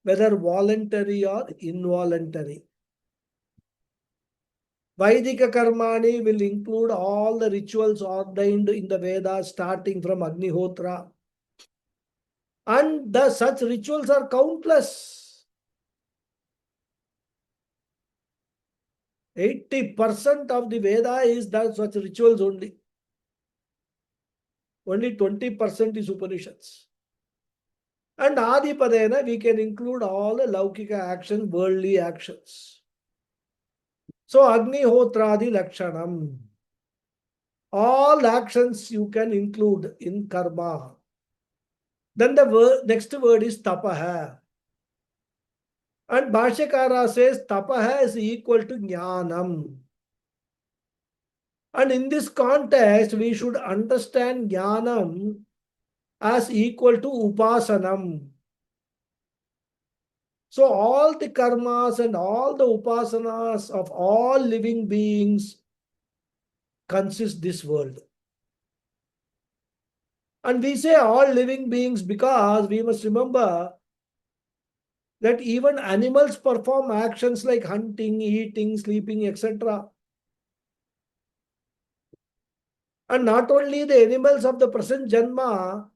whether voluntary or involuntary. Vaidika Karmani will include all the rituals ordained in the Vedas, starting from Agnihotra. And such rituals are countless. 80% of the Veda is done such rituals only. Only 20% is Upanishads. And Adipadena, we can include all the Laukika actions, worldly actions. So Agnihotradi Lakshanam. All actions you can include in karma. Then the next word is tapaha. And Bhashyakara says tapaha is equal to jnanam. And in this context, we should understand jnanam as equal to upasanam. So all the karmas and all the upasanas of all living beings consist this world. And we say all living beings because we must remember that even animals perform actions like hunting, eating, sleeping, etc. And not only the animals of the present Janma,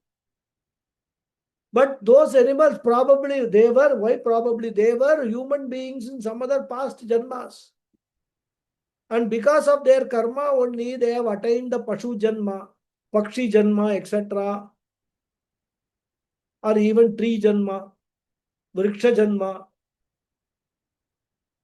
but those animals probably they were human beings in some other past Janmas. And because of their karma only, they have attained the Pashu Janma, Pakshi Janma, etc. Or even tree Janma, Vriksha Janma.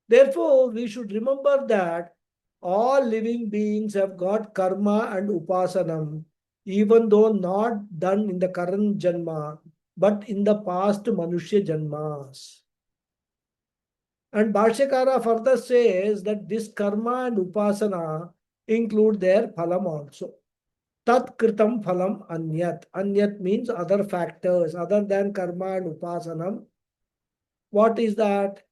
Therefore, we should remember that all living beings have got karma and upasanam, even though not done in the current Janma, but in the past Manushya Janmas. And Bhashyakara further says that this karma and upasana include their phalam also. Tat kritam phalam anyat. Anyat means other factors other than karma and upasanam. What is that?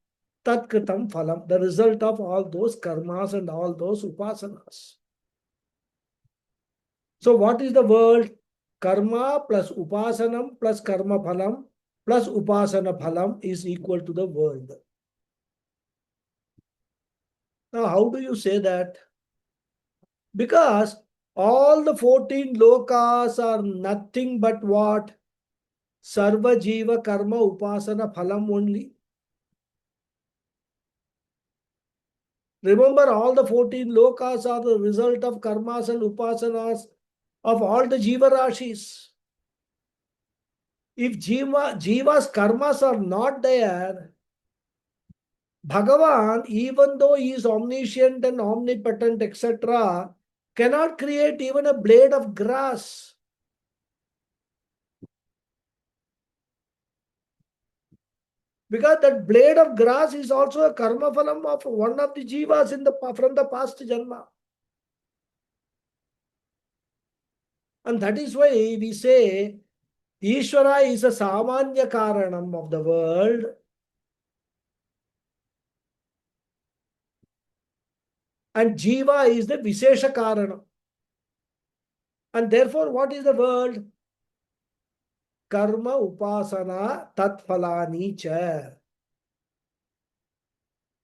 Tat kritam phalam, the result of all those karmas and all those upasanas. So what is the world? Karma plus upasanam plus karma phalam plus upasana phalam is equal to the world. Now, how do you say that? Because all the 14 lokas are nothing but what? Sarva jiva karma upasana phalam only. Remember, all the 14 lokas are the result of karmas and upasanas of all the jiva rashis. If jiva's karmas are not there, Bhagavan, even though he is omniscient and omnipotent, etc., cannot create even a blade of grass. Because that blade of grass is also a karma phalam of one of the jivas from the past janma. And that is why we say Ishvara is a samanya karanam of the world. And jiva is the vishesha karanam. And therefore, what is the world? Karma upasana tatphalani cha.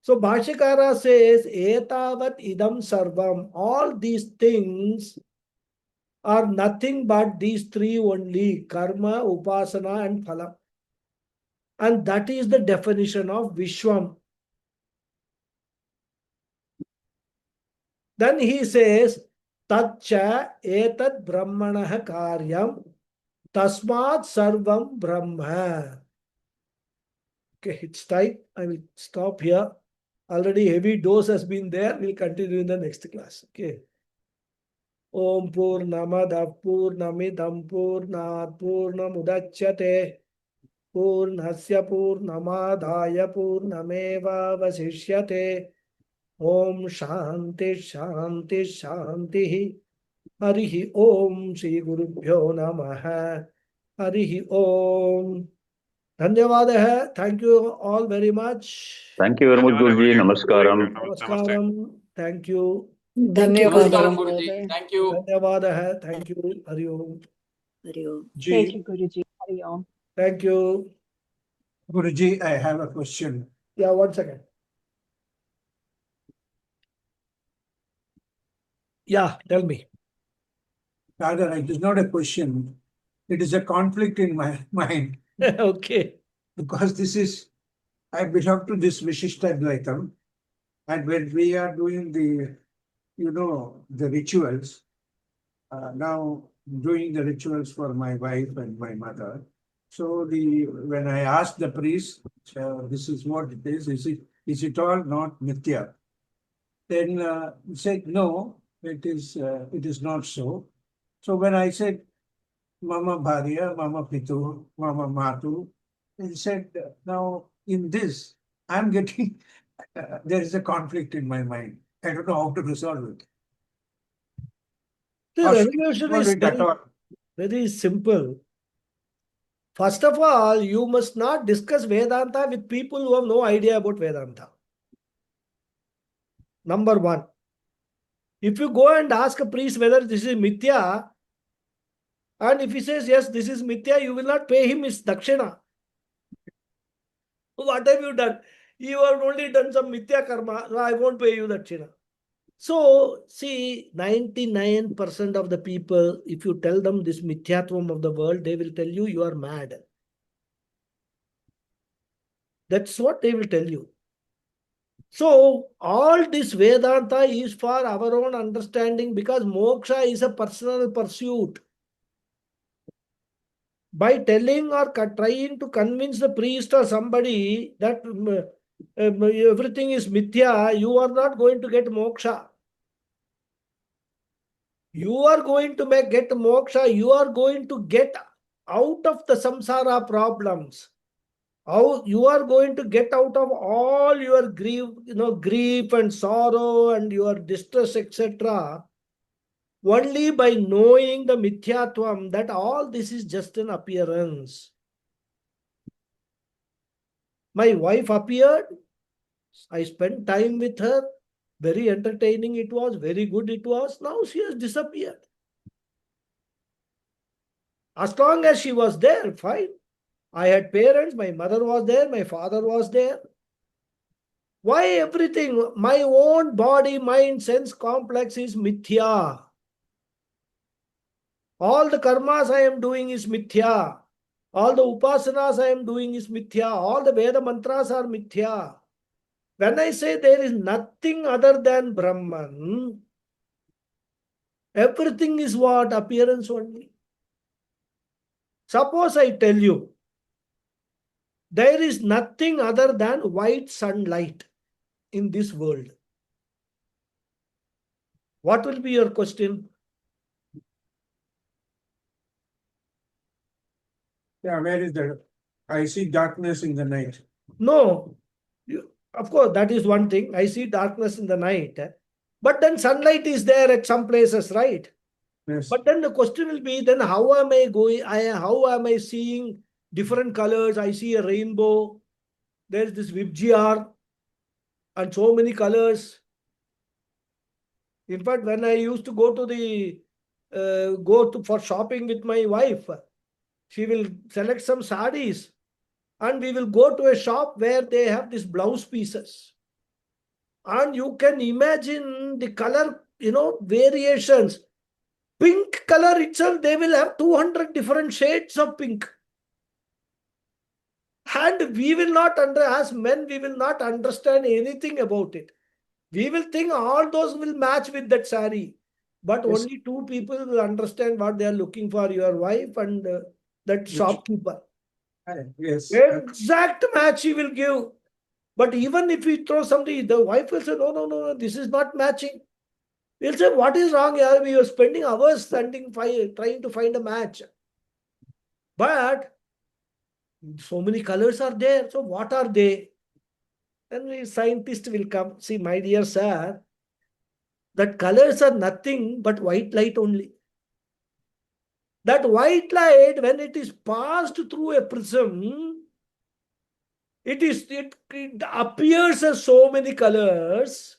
So Bhashyakara says, etavat idam sarvam. All these things are nothing but these three only, karma, upasana and phala. And that is the definition of Vishwam. Then he says, Tatcha etat brahmanah karyam tasmat sarvam brahma. Okay, it's time. I will stop here. Already heavy dose has been there. We'll continue in the next class. Okay. Om Purnamadav Purnamidam Purnat Purnamudachyate Purnasya Purnamadaya Purnameva Vasishyate Om Shanti Shanti Shanti Harihi Om Shri Gurubhyo Namaha Harihi Om. धन्यवाद है. Thank you all very much. Thank you very much, Guruji. Namaskaram. Namaskaram. Thank you. Namaskaram, Guruji. Thank you. धन्यवाद है. Thank you. Hari Om. Hari Om. Ji. Thank you, Guruji. Hari Om. Thank you. Guruji, I have a question. Yeah, 1 second. Yeah, tell me. Rather, it is not a question. It is a conflict in my mind Okay. because I belong to this Vishishtadvaitam, and when we are doing the rituals, now doing the rituals for my wife and my mother. So when I asked the priest, this is what it is it all not mithya? Then he said, no, it is not so. So when I said, Mama Bharya, Mama Pitu, Mama Matu, he said, now in this, I'm getting, there is a conflict in my mind. I don't know how to resolve it. The Or should resolution I is resolve it at all? very simple. First of all, you must not discuss Vedanta with people who have no idea about Vedanta. Number one. If you go and ask a priest whether this is mithya, and if he says yes, this is mithya, you will not pay him his dakshina. What have you done? You have only done some mithya karma. No, I won't pay you dakshina. So, see, 99% of the people, if you tell them this mithyatvam of the world, they will tell you are mad. That's what they will tell you. So, all this Vedanta is for our own understanding because moksha is a personal pursuit. By telling or trying to convince the priest or somebody that everything is mithya, you are not going to get moksha. You are going to get moksha. You are going to get out of the samsara problems. How you are going to get out of all your grief and sorrow and your distress, etc. Only by knowing the mithyatvam, that all this is just an appearance. My wife appeared. I spent time with her. Very entertaining it was. Very good it was. Now she has disappeared. As long as she was there, fine. I had parents. My mother was there. My father was there. Why everything? My own body, mind, sense complex is mithya. All the karmas I am doing is mithya. All the upasanas I am doing is mithya. All the Veda mantras are mithya. When I say there is nothing other than Brahman, everything is what? Appearance only. Suppose I tell you, there is nothing other than white sunlight in this world. What will be your question? Yeah, where is that? I see darkness in the night. No. Of course, that is one thing. I see darkness in the night. But then sunlight is there at some places, right? Yes. But then the question will be, then how am I going? How am I seeing different colors? I see a rainbow. There's this Vibgr and so many colors. In fact, when I used to go to for shopping with my wife, she will select some sarees and we will go to a shop where they have these blouse pieces. And you can imagine the color, variations. Pink color itself, they will have 200 different shades of pink. And we will not, as men, we will not understand anything about it. We will think all those will match with that saree. But Yes. only two people will understand what they are looking for, your wife and that shopkeeper. Yes. Exact match he will give. But even if we throw somebody, the wife will say, no, no, no, no, this is not matching. We'll say, what is wrong here? We are spending hours trying to find a match. But so many colors are there. So what are they? And the scientist will come. See, my dear sir, that colors are nothing but white light only. That white light, when it is passed through a prism, it appears as so many colors.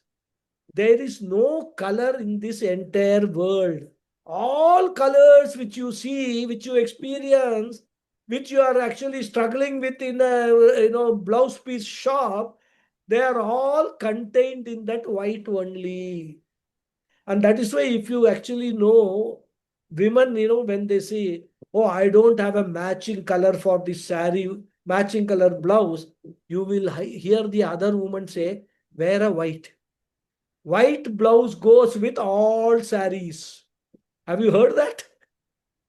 There is no color in this entire world. All colors which you see, which you experience, which you are actually struggling with in a blouse piece shop, they are all contained in that white only. And that is why if you actually know women, when they say, oh, I don't have a matching color for this saree, matching color blouse, you will hear the other woman say, wear a white. White blouse goes with all sarees. Have you heard that?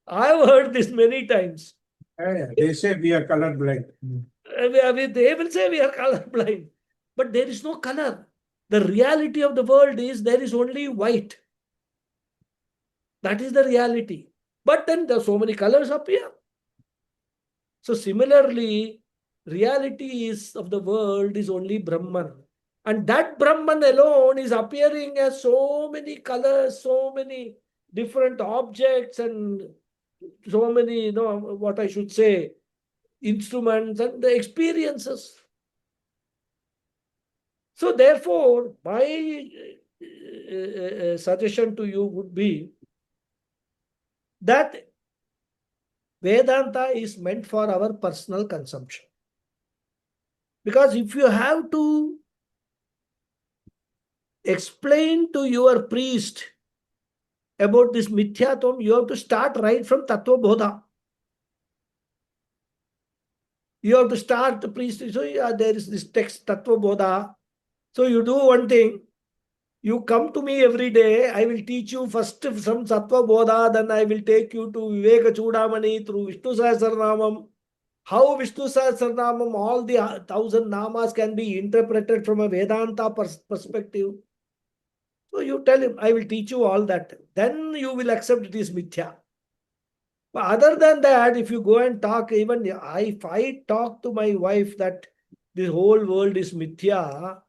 I've heard this many times. They say we are colorblind. They will say we are colorblind. But there is no color. The reality of the world is there is only white. That is the reality. But then there are so many colors appear. So similarly, reality is of the world is only Brahman. And that Brahman alone is appearing as so many colors, so many different objects, and so many, what I should say, instruments and the experiences. So therefore, my suggestion to you would be that Vedanta is meant for our personal consumption. Because if you have to explain to your priest about this Mithyatvam, you have to start right from Tattva Bodha. You have to start the priest. So there is this text, Tattva Bodha. So you do one thing. You come to me every day. I will teach you first from Sattva Bodha. Then I will take you to Viveka Chudamani through Vishnu Sahasranamam. How Vishnu Sahasranamam, all the 1,000 namas can be interpreted from a Vedanta perspective. So you tell him, I will teach you all that. Then you will accept it is Mithya. But other than that, if you go and talk, even if I talk to my wife that the whole world is Mithya,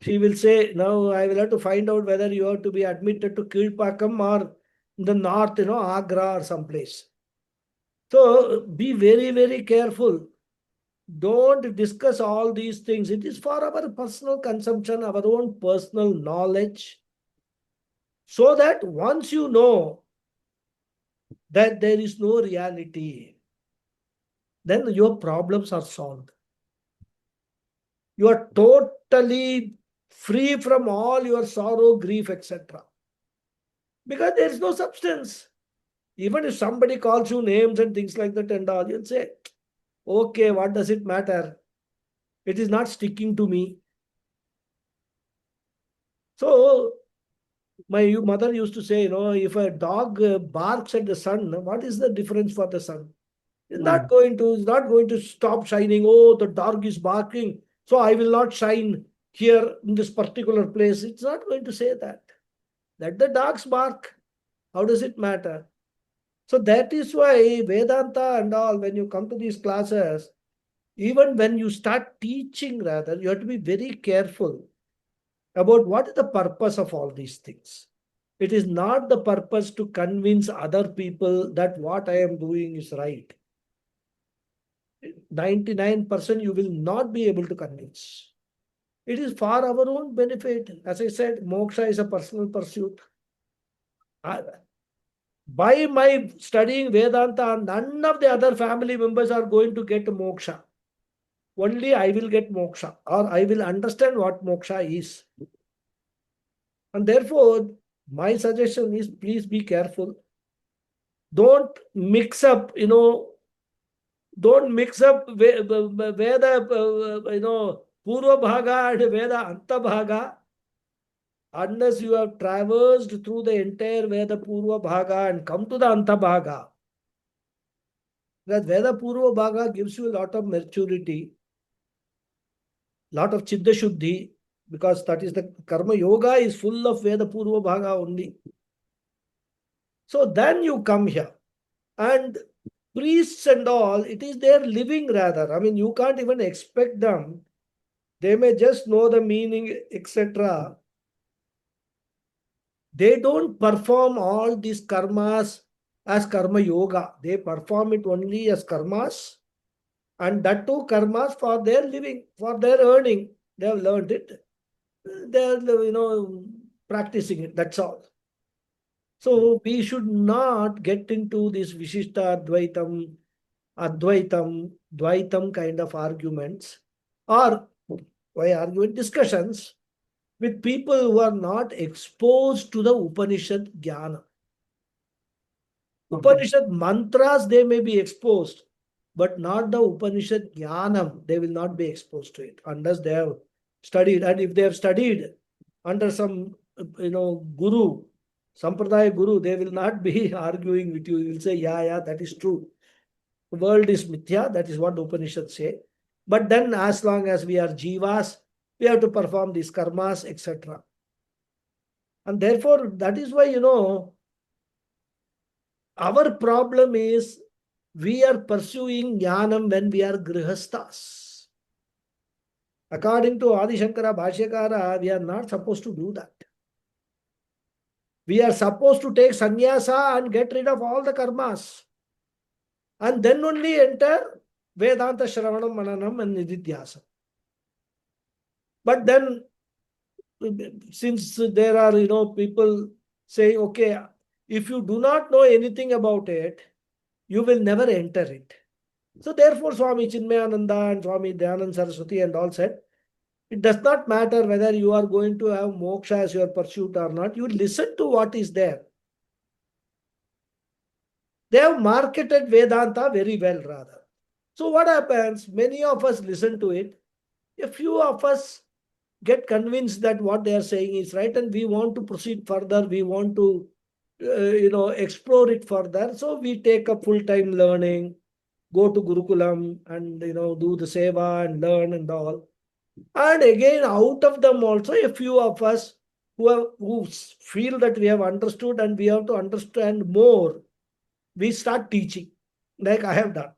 she will say, now I will have to find out whether you have to be admitted to Kilpakam or in the north, Agra or someplace. So be very, very careful. Don't discuss all these things. It is for our personal consumption, our own personal knowledge. So that once you know that there is no reality, then your problems are solved. You are totally free from all your sorrow, grief, etc. Because there is no substance. Even if somebody calls you names and things like that and all, you'll say, okay, what does it matter? It is not sticking to me. So my mother used to say, if a dog barks at the sun, what is the difference for the sun? It's not going to stop shining. Oh, the dog is barking, so I will not shine here in this particular place. It's not going to say that. Let the dogs bark. How does it matter? So that is why Vedanta and all, when you come to these classes, even when you start teaching, rather, you have to be very careful about what is the purpose of all these things. It is not the purpose to convince other people that what I am doing is right. 99% you will not be able to convince. It is for our own benefit. As I said, moksha is a personal pursuit. By my studying Vedanta, none of the other family members are going to get moksha. Only I will get moksha, or I will understand what moksha is. And therefore, my suggestion is please be careful. Don't mix up, don't mix up Veda, Purva Bhaga and Veda Anta Bhaga. Unless you have traversed through the entire Veda Purva Bhaga and come to the Anta Bhaga. Because Veda Purva Bhaga gives you a lot of maturity. lot of Chitta Shuddhi, because that is the Karma Yoga is full of Veda Purva Bhaga only. So then you come here. And priests and all, it is their living rather. I mean, you can't even expect them. They may just know the meaning, etc. They don't perform all these karmas as karma yoga. They perform it only as karmas, and that too karmas for their living, for their earning. They have learned it. They are, practicing it. That's all. So we should not get into this Vishishta Advaitam, Dvaitam kind of arguments, or why argument discussions with people who are not exposed to the Upanishad Jnana. Upanishad mantras, they may be exposed, but not the Upanishad Jnanam. They will not be exposed to it unless they have studied. And if they have studied under some, guru, Sampradaya guru, they will not be arguing with you. You will say, yeah, that is true. The world is mithya. That is what the Upanishads say. But then as long as we are jivas, we have to perform these karmas, etc. And therefore, that is why, our problem is we are pursuing jnanam when we are grihasthas. According to Adi Shankara Bhashyakara, we are not supposed to do that. We are supposed to take sannyasa and get rid of all the karmas. And then only enter Vedanta Shravanam, Mananam and Nididhyasam. But then, since there are, people saying, okay, if you do not know anything about it, you will never enter it. So therefore, Swami Chinmayananda and Swami Dayananda Saraswati and all said, it does not matter whether you are going to have moksha as your pursuit or not. You listen to what is there. They have marketed Vedanta very well, rather. So what happens? Many of us listen to it. A few of us get convinced that what they are saying is right, and we want to proceed further. We want to, explore it further. So we take up full-time learning, go to Gurukulam, and do the seva and learn and all. And again, out of them also, a few of us who feel that we have understood and we have to understand more, we start teaching, like I have done.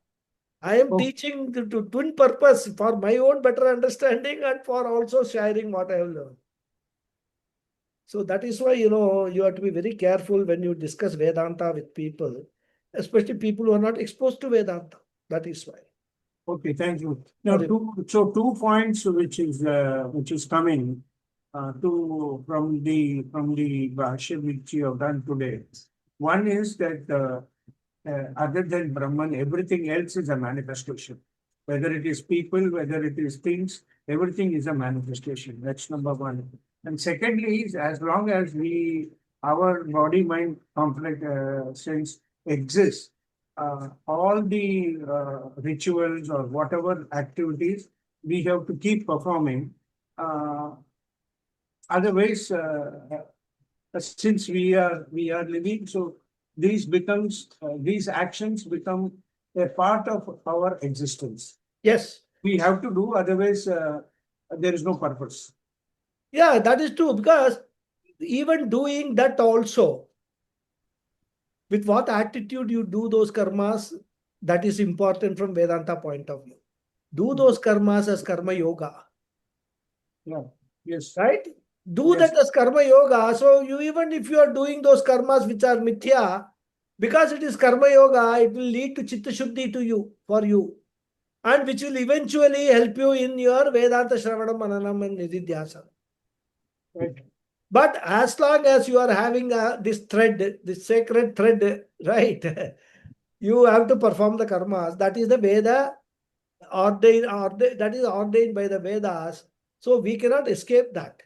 I am teaching to twin purpose, for my own better understanding and for also sharing what I have learned. So that is why, you have to be very careful when you discuss Vedanta with people, especially people who are not exposed to Vedanta. That is why. Okay, thank you. Now, two points which is coming from the Bhashya which you have done today. One is that other than Brahman, everything else is a manifestation. Whether it is people, whether it is things, everything is a manifestation. That's number one. And secondly, is as long as our body-mind conflict sense exists, all the rituals or whatever activities we have to keep performing. Otherwise, since we are living, so these actions become a part of our existence. Yes. We have to do, otherwise there is no purpose. Yeah, that is true, because even doing that also, with what attitude you do those karmas, that is important from Vedanta point of view. Do those karmas as karma yoga. Yeah. Yes. Right? Do that as karma yoga. So even if you are doing those karmas which are mithya, because it is karma yoga, it will lead to chitta shuddhi for you. And which will eventually help you in your Vedanta Shravanam, Mananam and Nididhyasam. Right. But as long as you are having this thread, this sacred thread, right, you have to perform the karmas. That is the Veda that is ordained by the Vedas. So we cannot escape that.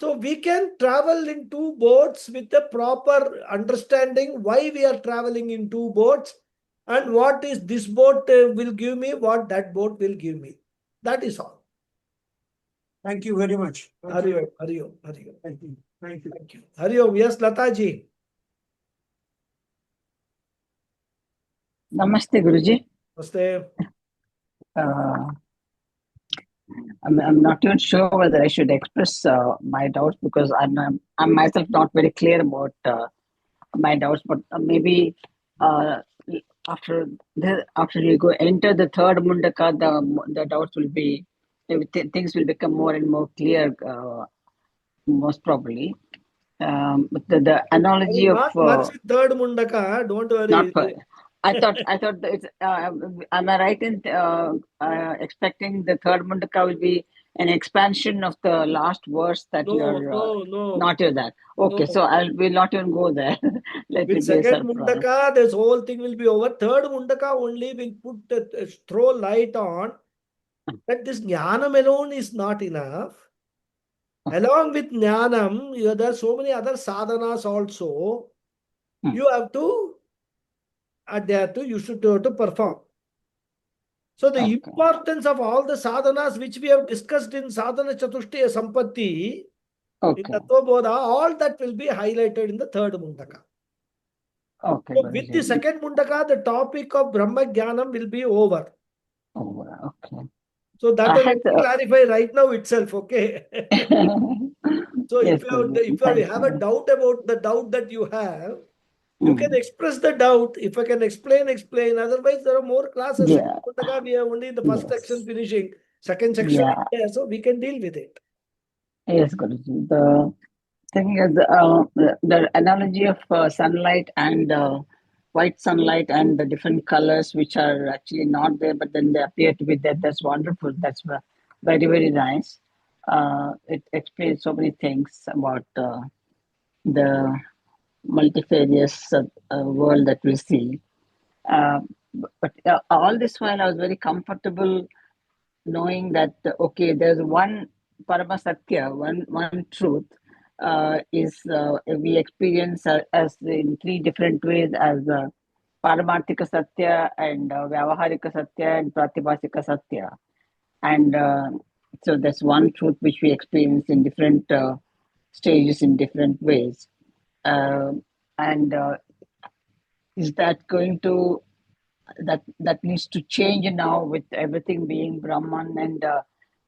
So we can travel in two boats with the proper understanding why we are traveling in two boats and what is this boat will give me, what that boat will give me. That is all. Thank you very much. Hari Om, Hari Om, Hari Om. Thank you. Thank you. Thank you. Hari Om. Yes, Lataji. Namaste, Guruji. Namaste. Uh, I'm not even sure whether I should express my doubts because I'm myself not very clear about my doubts, but maybe uh, after after you go enter the third mundaka, the doubts will be things will become more and more clear, most probably. But the analogy of Not much in third Mundaka, don't not worry. per, I thought that it's am I right in expecting the third mundaka will be an expansion of the last verse that No, you're no, no, not you're that okay, no. so will not even go there. Let With it be a second surprise. Mundaka, this whole thing will be over. Third Mundaka only will put throw light on that this Jnanam alone is not enough. Along with Jnanam, there are so many other sadhanas also. Hmm. You have to adhere to, you should have to perform. So the Okay. importance of all the sadhanas which we have discussed in Sadhana Chatushtaya Sampatti, in Okay. Tattva Bodha, all that will be highlighted in the third Mundaka. Okay, So with the Guruji. second Mundaka, the topic of Brahma Jnanam will be over. Oh, okay. So that I I had want to clarify right now itself, okay? So yes, if Guruji. you have a doubt about the doubt that you have, you can Mm. express the doubt. If I can explain, explain. Otherwise, there are more classes. Second Yeah. Mundaka, we are only in the first section Yes. finishing. Second section Yeah. is there, so we can deal with it. Yes, Guruji. The thing is, the analogy of sunlight and white sunlight and the different colors which are actually not there, but then they appear to be there. That's wonderful. That's very, very nice. It explains so many things about the multifarious world that we see. Uh, but all this while, I was very comfortable knowing that okay, there's one Parama Satya, one truth is we experience as in three different ways as Paramarthika Satya and Vyavaharika Satya and Pratibhasika Satya, and so that's one truth which we experience in different stages in different ways, uh, and is that going to that needs to change now with everything being Brahman and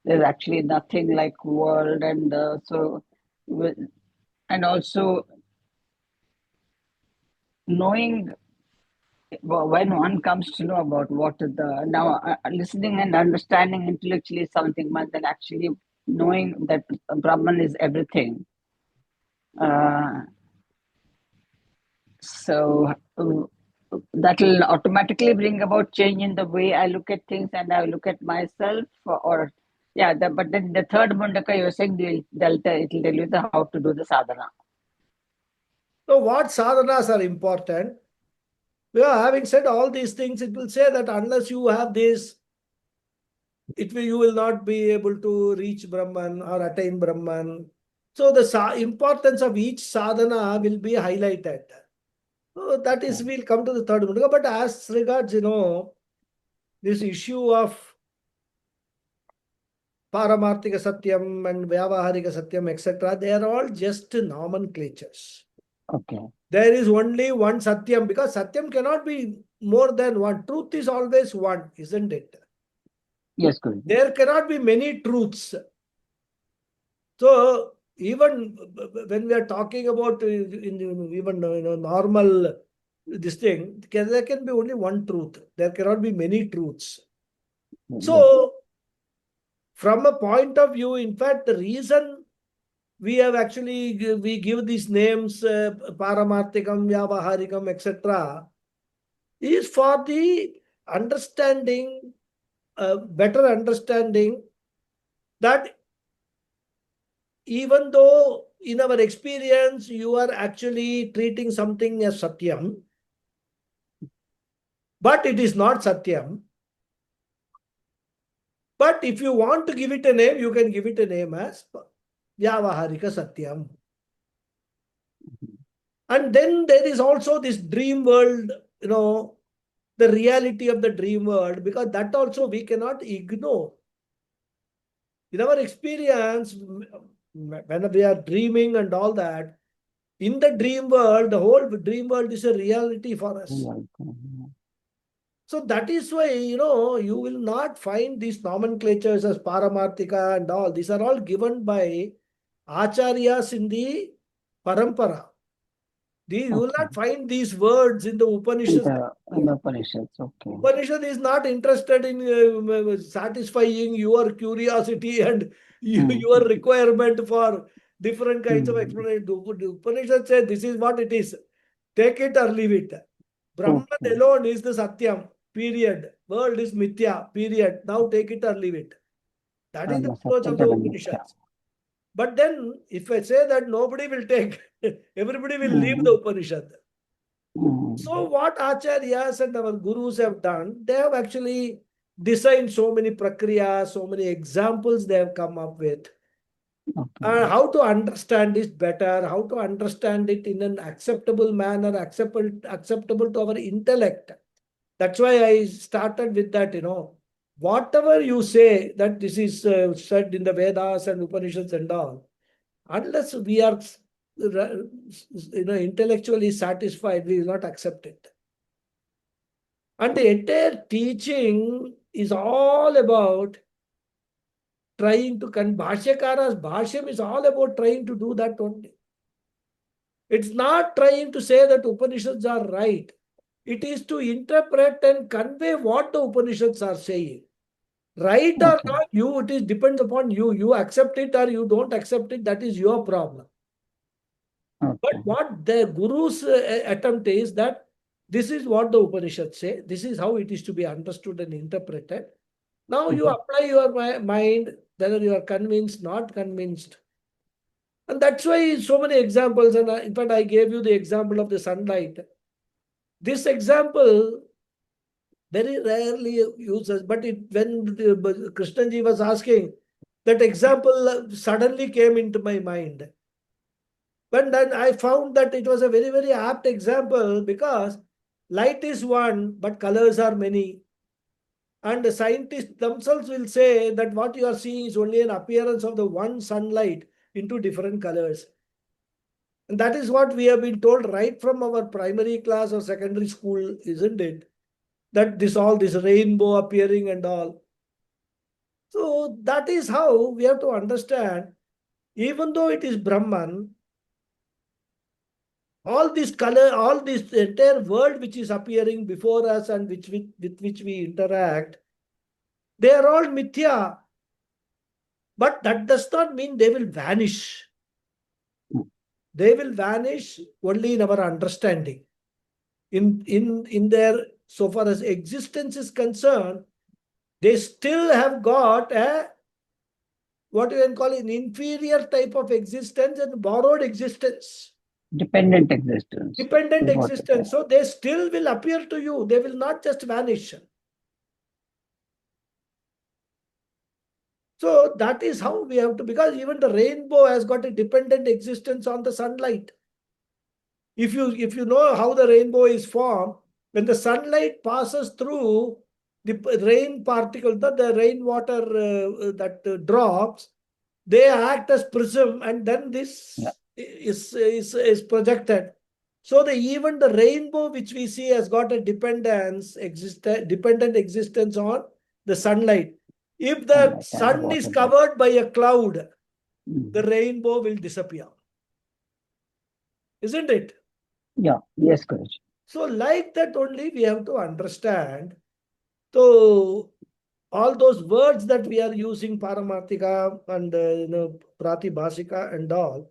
there's actually nothing like world and and also knowing when one comes to know about what is the now listening and understanding intellectually is something but then actually knowing that Brahman is everything. Uh, so that will automatically bring about change in the way I look at things and I look at myself, or yeah. But then the third mundaka, you're saying it'll tell you how to do the sadhana. So what sadhanas are important? Having said all these things, it will say that unless you have this, you will not be able to reach Brahman or attain Brahman. So the importance of each sadhana will be highlighted. So that is, we'll come to the third mundaka. But as regards, this issue of Paramarthika Satyam and Vyavaharika Satyam, etc., they are all just nomenclatures. Okay. There is only one Satyam because Satyam cannot be more than one. Truth is always one, isn't it? Yes, Guruji. There cannot be many truths. So even when we are talking about even normal this thing, there can be only one truth. There cannot be many truths. So from a point of view, in fact, the reason we have actually we give these names Paramarthikam, Vyavaharikam, etc., is for the understanding, better understanding that even though in our experience you are actually treating something as Satyam, but it is not Satyam. But if you want to give it a name, you can give it a name as Vyavaharika Satyam. And then there is also this dream world, the reality of the dream world, because that also we cannot ignore. In our experience, when we are dreaming and all that, in the dream world, the whole dream world is a reality for us. So that is why, you will not find these nomenclatures as Paramarthika and all. These are all given by Acharyas in the Parampara. You will not find these words in the Upanishads. In the Upanishads, okay. Upanishad is not interested in satisfying your curiosity and your requirement for different kinds of explanation. The Upanishad says this is what it is. Take it or leave it. Brahman alone is the Satyam, period. World is Mithya, period. Now take it or leave it. That is the approach of the Upanishads. But then, if I say that nobody will take, everybody will leave the Upanishad. So what Acharyas and our gurus have done, they have actually designed so many prakriyas, so many examples they have come up with. How to understand this better, how to understand it in an acceptable manner, acceptable to our intellect. That's why I started with that, whatever you say that this is said in the Vedas and Upanishads and all, unless we are intellectually satisfied, we will not accept it. And the entire teaching is all about trying to Bhashyakara's Bhashyam is all about trying to do that only. It's not trying to say that Upanishads are right. It is to interpret and convey what the Upanishads are saying. Right or not, it depends upon you. You accept it or you don't accept it. That is your problem. But what the Guru's attempt is that this is what the Upanishads say. This is how it is to be understood and interpreted. Now you apply your mind, whether you are convinced, not convinced. And that's why so many examples, and in fact, I gave you the example of the sunlight. This example very rarely uses, but when Krishnaji was asking, that example suddenly came into my mind. But then I found that it was a very, very apt example because light is one, but colors are many. And the scientists themselves will say that what you are seeing is only an appearance of the one sunlight into different colors. And that is what we have been told right from our primary class or secondary school, isn't it? That this rainbow appearing and all. So that is how we have to understand, even though it is Brahman, all this color, all this entire world which is appearing before us and with which we interact, they are all mithya. But that does not mean they will vanish. They will vanish only in our understanding. In their, so far as existence is concerned, they still have got what you can call an inferior type of existence and borrowed existence. Dependent existence. Dependent existence. So they still will appear to you. They will not just vanish. So that is how we have to, because even the rainbow has got a dependent existence on the sunlight. If you know how the rainbow is formed, when the sunlight passes through the rain particle, the rainwater that drops, they act as prism, and then this is projected. So even the rainbow which we see has got a dependent existence on the sunlight. If the sun is covered by a cloud, the rainbow will disappear. Isn't it? Yeah, yes, Guruji. So like that only we have to understand. So all those words that we are using, Paramarthika and Pratibhashika and all,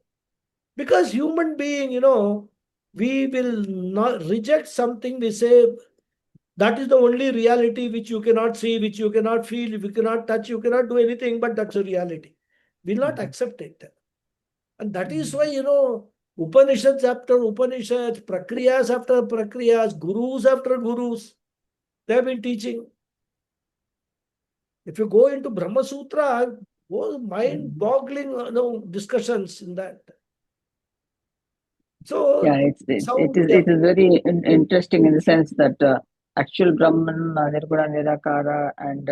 because human being, we will not reject something. We say that is the only reality which you cannot see, which you cannot feel, you cannot touch, you cannot do anything, but that's a reality. We will not accept it. And that is why, Upanishads after Upanishads, Prakriyas after Prakriyas, Gurus after Gurus, they have been teaching. If you go into Brahma Sutra, mind-boggling discussions in that. So yeah, it is very interesting in the sense that actual Brahman, Nirguna, Nirakara, and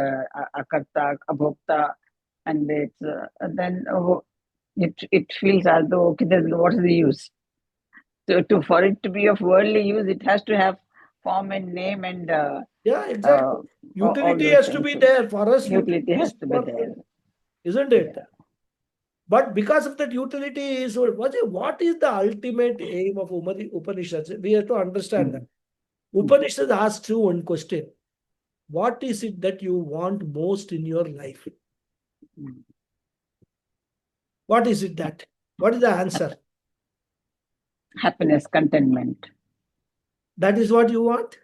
Akarta, Abhokta, and then it feels as though, okay, what is the use? So for it to be of worldly use, it has to have form and name and Yeah, exactly. all Utility those has to things. be there. For us, Utility is has to be important, there. isn't it? Yeah. But because of that utility is what is the ultimate aim of Upanishads? We have to understand that. Upanishads asks you one question. What is it that you want most in your life? Mm. What is it that? What is the answer? Happiness, contentment. That is what you want?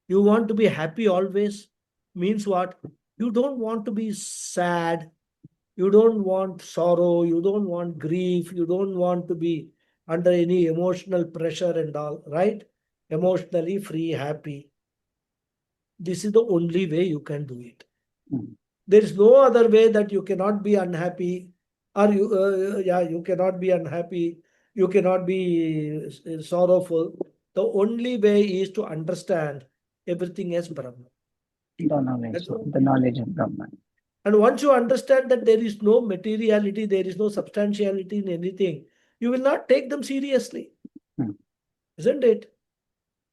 You want to be happy always? Means what? You don't want to be sad. You don't want sorrow. You don't want grief. You don't want to be under any emotional pressure and all, right? Emotionally free, happy. This is the only way you can do it. Mm. There is no other way that you cannot be unhappy, or you cannot be unhappy. You cannot be sorrowful. The only way is to understand everything as Brahman. That's all. The knowledge of Brahman. And once you understand that there is no materiality, there is no substantiality in anything, you will not take them seriously. Hmm. Isn't it?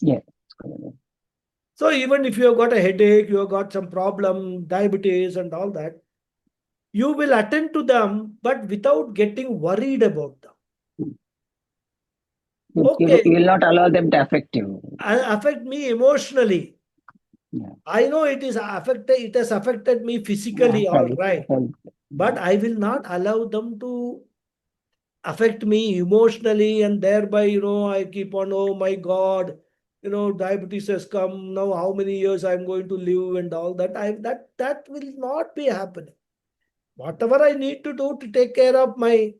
Yes. So even if you have got a headache, you have got some problem, diabetes and all that, you will attend to them, but without getting worried about them. Okay, You will not allow them to affect you. affect me emotionally. Yeah. I know it has affected me physically, all right. But I will not allow them to affect me emotionally, and thereby, I keep on, oh my God, diabetes has come now. How many years I'm going to live and all that? That will not be happening. Whatever I need to do to take care of my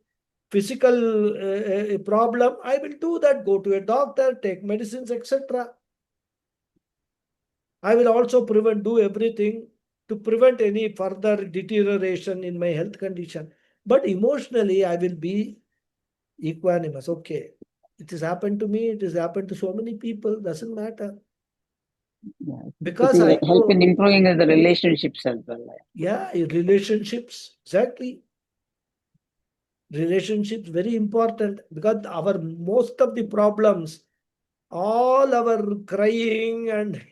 physical problem, I will do that. Go to a doctor, take medicines, etc. I will also do everything to prevent any further deterioration in my health condition. But emotionally, I will be equanimous. Okay, it has happened to me. It has happened to so many people. Doesn't matter. Yeah. Because it I will help in improving the relationships as well. Yeah, relationships, exactly. Relationships very important, because our most of the problems, all our crying and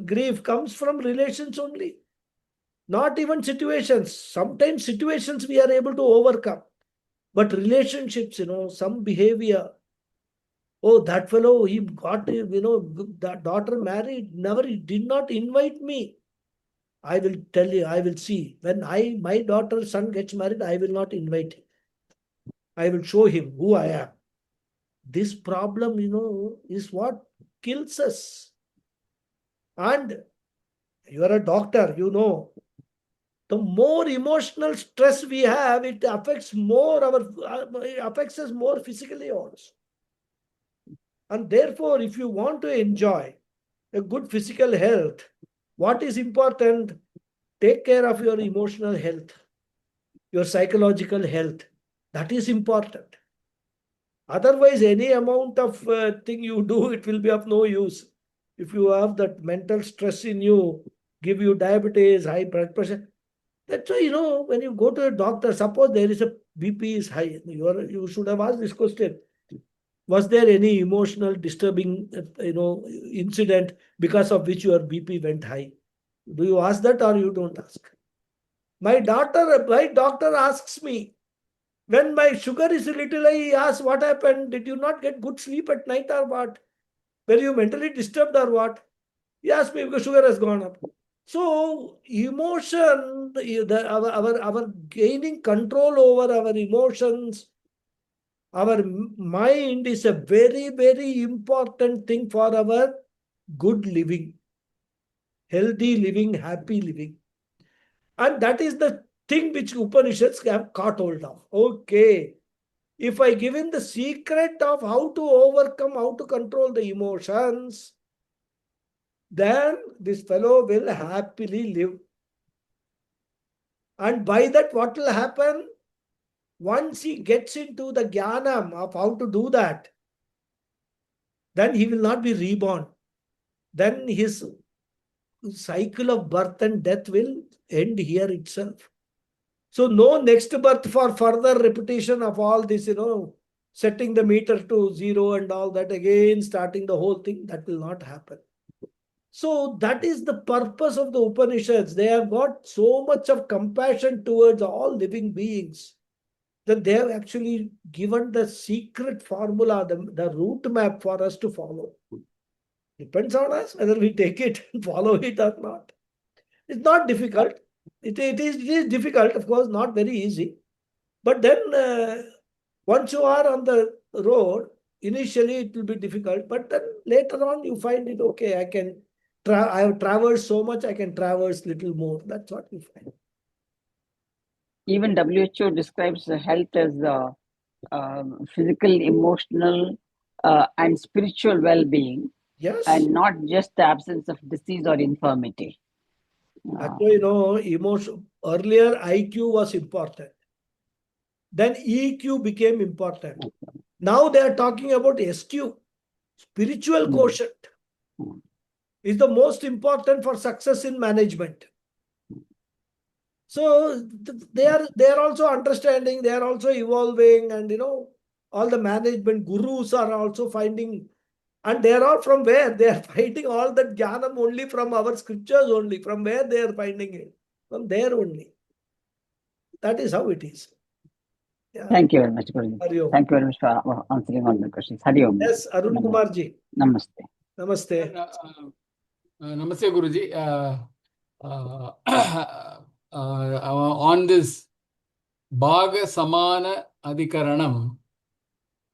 grief comes from relations only. Not even situations. Sometimes situations we are able to overcome, but relationships, some behavior. Oh, that fellow, he got, that daughter married, never, he did not invite me. I will tell you, I will see. When my daughter's son gets married, I will not invite him. I will show him who I am. This problem, is what kills us. And you are a doctor, the more emotional stress we have, it affects affects us more physically also. And therefore, if you want to enjoy a good physical health, what is important? Take care of your emotional health, your psychological health. That is important. Otherwise, any amount of thing you do, it will be of no use. If you have that mental stress in you, give you diabetes, high blood pressure. That's why, when you go to a doctor, suppose there is a BP is high, you should have asked this question. Was there any emotional disturbing, incident because of which your BP went high? Do you ask that or you don't ask? My doctor asks me, when my sugar is a little high, he asks, what happened? Did you not get good sleep at night or what? Were you mentally disturbed or what? He asked me because sugar has gone up. So emotion, our gaining control over our emotions, our mind is a very, very important thing for our good living, healthy living, happy living. And that is the thing which Upanishads have caught hold of. Okay, if I give him the secret of how to overcome, how to control the emotions, then this fellow will happily live. And by that, what will happen? Once he gets into the jnanam of how to do that, then he will not be reborn. Then his cycle of birth and death will end here itself. So no next birth for further repetition of all this, setting the meter to 0 and all that, again starting the whole thing, that will not happen. So that is the purpose of the Upanishads. They have got so much of compassion towards all living beings that they have actually given the secret formula, the route map for us to follow. Depends on us whether we take it and follow it or not. It's not difficult. It is difficult, of course, not very easy. But then once you are on the road, initially it will be difficult, but then later on you find it okay. I have traversed so much, I can traverse little more. That's what you find. Even WHO describes health as physical, emotional, and spiritual well-being, Yes. and not just the absence of disease or infirmity. That's why, emotion. Earlier, IQ was important. Then EQ became important. Now they are talking about SQ, spiritual quotient, is the most important for success in management. So they are also understanding, they are also evolving, and all the management gurus are also finding, and they are all from where? They are finding all that jnanam only from our scriptures only. From where they are finding it? From there only. That is how it is. Yeah. Thank you very much, Guruji. Hari Om. Thank you very much for answering all the questions. Hari Om. Yes, Arun Kumar ji. Namaste. Namaste. Namaste, Guruji. On this Bhaga Samana Adhikaranam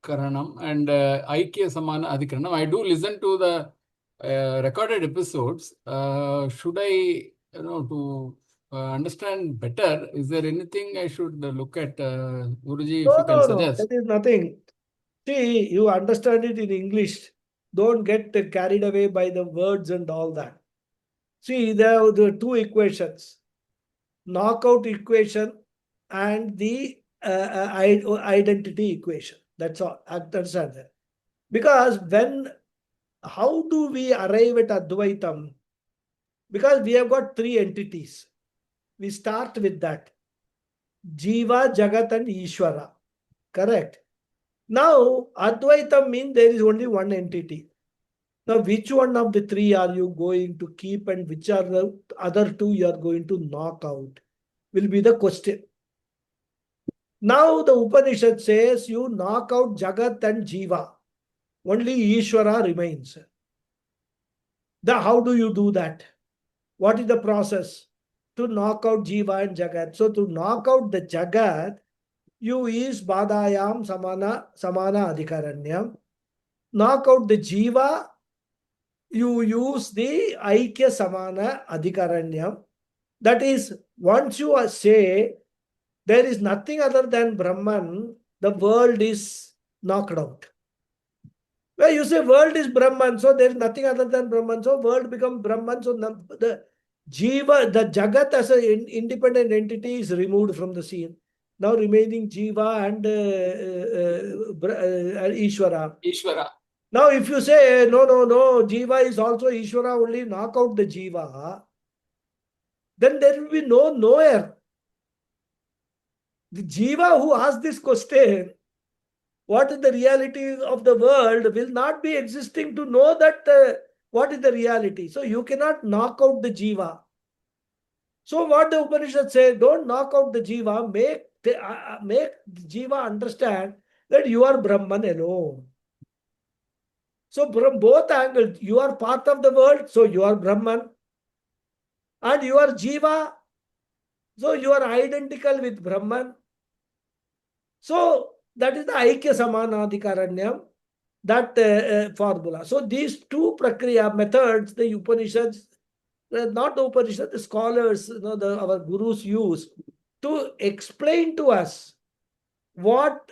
and Aikya Samana Adhikaranam, I do listen to the recorded episodes. Should I, to understand better, is there anything I should look at, Guruji, if you can suggest? That is nothing. See, you understand it in English. Don't get carried away by the words and all that. See, there are the two equations, knockout equation and the identity equation. That's all. Understand that. Because how do we arrive at Advaitam? Because we have got three entities. We start with that. Jiva, Jagat and Ishvara. Correct. Now, Advaitam means there is only one entity. Now, which one of the three are you going to keep and which are the other two you are going to knock out will be the question. Now, the Upanishad says you knock out Jagat and Jiva. Only Ishvara remains. How do you do that? What is the process? To knock out Jiva and Jagat. So, to knock out the Jagat, you use Badayam Samana Adhikaranyam. Knock out the Jiva, you use the Aikya Samana Adhikaranyam. That is, once you say there is nothing other than Brahman, the world is knocked out. Well, you say world is Brahman, so there is nothing other than Brahman, so world becomes Brahman. So the Jiva, the Jagat as an independent entity is removed from the scene. Now remaining Jiva and Ishvara. Ishvara. Now if you say, no, Jiva is also Ishvara, only knock out the Jiva, then there will be no knower. The Jiva who asks this question, what is the reality of the world, will not be existing to know that what is the reality. So you cannot knock out the Jiva. So what the Upanishad says, don't knock out the Jiva, make the Jiva understand that you are Brahman alone. So from both angles, you are part of the world, so you are Brahman. And you are Jiva, so you are identical with Brahman. So that is the Aikya Samana Adhikaranyam, that formula. So these two prakriya methods, the Upanishads, not the Upanishads, the scholars, our gurus use to explain to us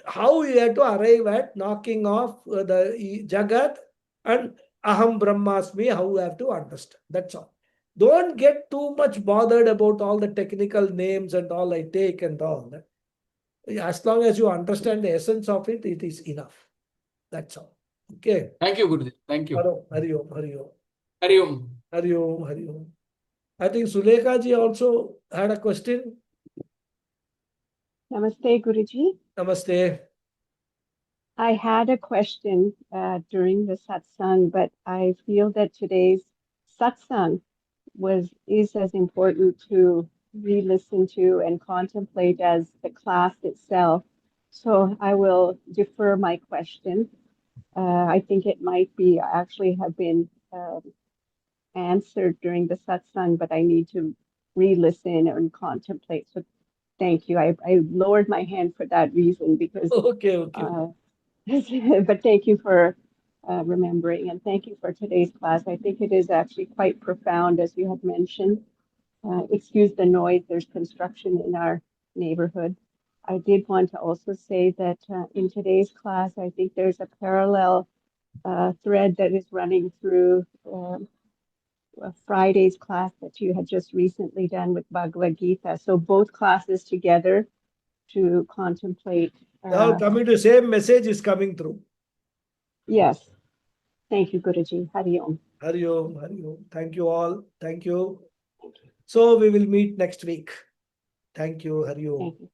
how you have to arrive at knocking off the Jagat and Aham Brahmasmi, how you have to understand. That's all. Don't get too much bothered about all the technical names and all I take and all. As long as you understand the essence of it, it is enough. That's all. Okay. Thank you, Guruji. Thank you. Hari Om, Hari Om. Hari Om. Hari Om, Hari Om. I think Sulekha ji also had a question. Namaste, Guruji. Namaste. I had a question during the satsang, but I feel that today's satsang is as important to re-listen to and contemplate as the class itself. So I will defer my question. I think it might be actually have been answered during the satsang, but I need to re-listen and contemplate. So thank you. I lowered my hand for that reason because Okay. but thank you for remembering, and thank you for today's class. I think it is actually quite profound, as you have mentioned. Excuse the noise, there's construction in our neighborhood. I did want to also say that in today's class, I think there's a parallel thread that is running through Friday's class that you had just recently done with Bhagavad Gita. So both classes together to contemplate. Now coming to same message is coming through. Yes. Thank you, Guruji. Hari Om. Hari Om, Hari Om. Thank you all. Thank you. So we will meet next week. Thank you. Hari Om. Thank you.